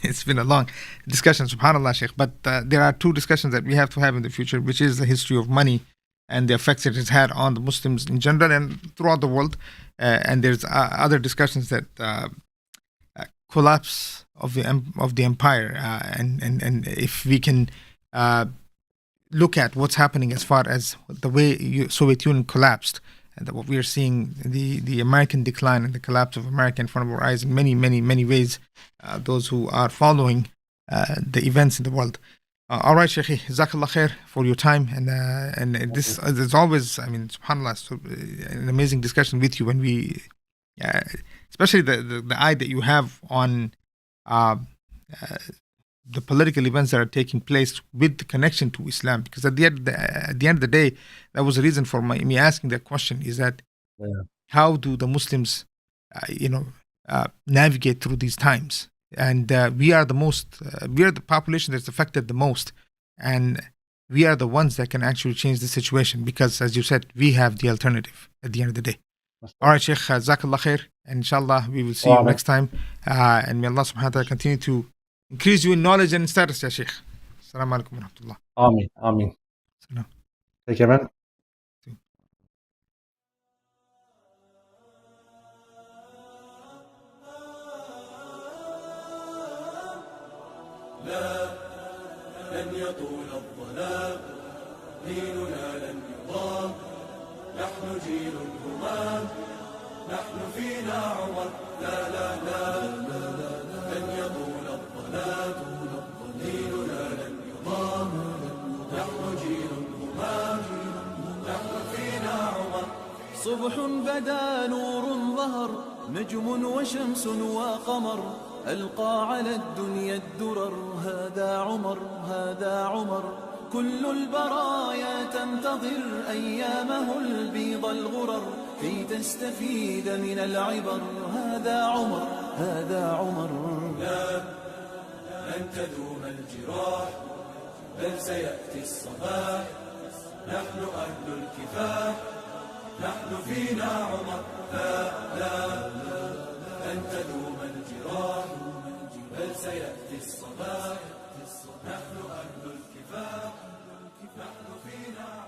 it's been a long discussion, subhanAllah, Sheikh. But there are two discussions that we have to have in the future, which is the history of money and the effects it has had on the Muslims in general and throughout the world. And there's other discussions that collapse of the empire, and if we can look at what's happening as far as the way Soviet Union collapsed, and what we are seeing, the American decline and the collapse of America in front of our eyes in many ways, those who are following the events in the world. All right, Sheikh, Jazakallah khair for your time, and this is always, I mean, subhanAllah, so, an amazing discussion with you when we, especially the eye that you have on the political events that are taking place with the connection to Islam, because at the end of the day, that was the reason for me asking that question, is that how do the Muslims, navigate through these times? And we are the population that's affected the most, and we are the ones that can actually change the situation, because as you said, we have the alternative at the end of the day. All right, Sheikh, Jazakallah khair, and inshallah we will see you next time, and may Allah subhanahu wa ta'ala continue to increase you in knowledge and status, ya Sheikh. Assalamu alaikum wa rahmatullah. Ameen. Take care, man. لن يطول الظلام ديننا لن يضام نحن جيل الهمام نحن فينا عمر لا لن يطول الظلام ديننا لن يضام نحن جيل الهمام صبح بدا نور ظهر، نجم وشمس وقمر، ألقى على الدنيا الدرر. هذا عمر، هذا عمر، كل البرايا تنتظر أيامه البيض الغرر كي تستفيد من العبر. هذا عمر، هذا عمر. لا، لن تدوم الجراح، بل سيأتي الصباح. نحن أهل الكفاح، نحن فينا عمر. لا، لن تدوم الجراح، بل سيأتي الصباح. نحن أهل الكفاح، نحن فينا عمر.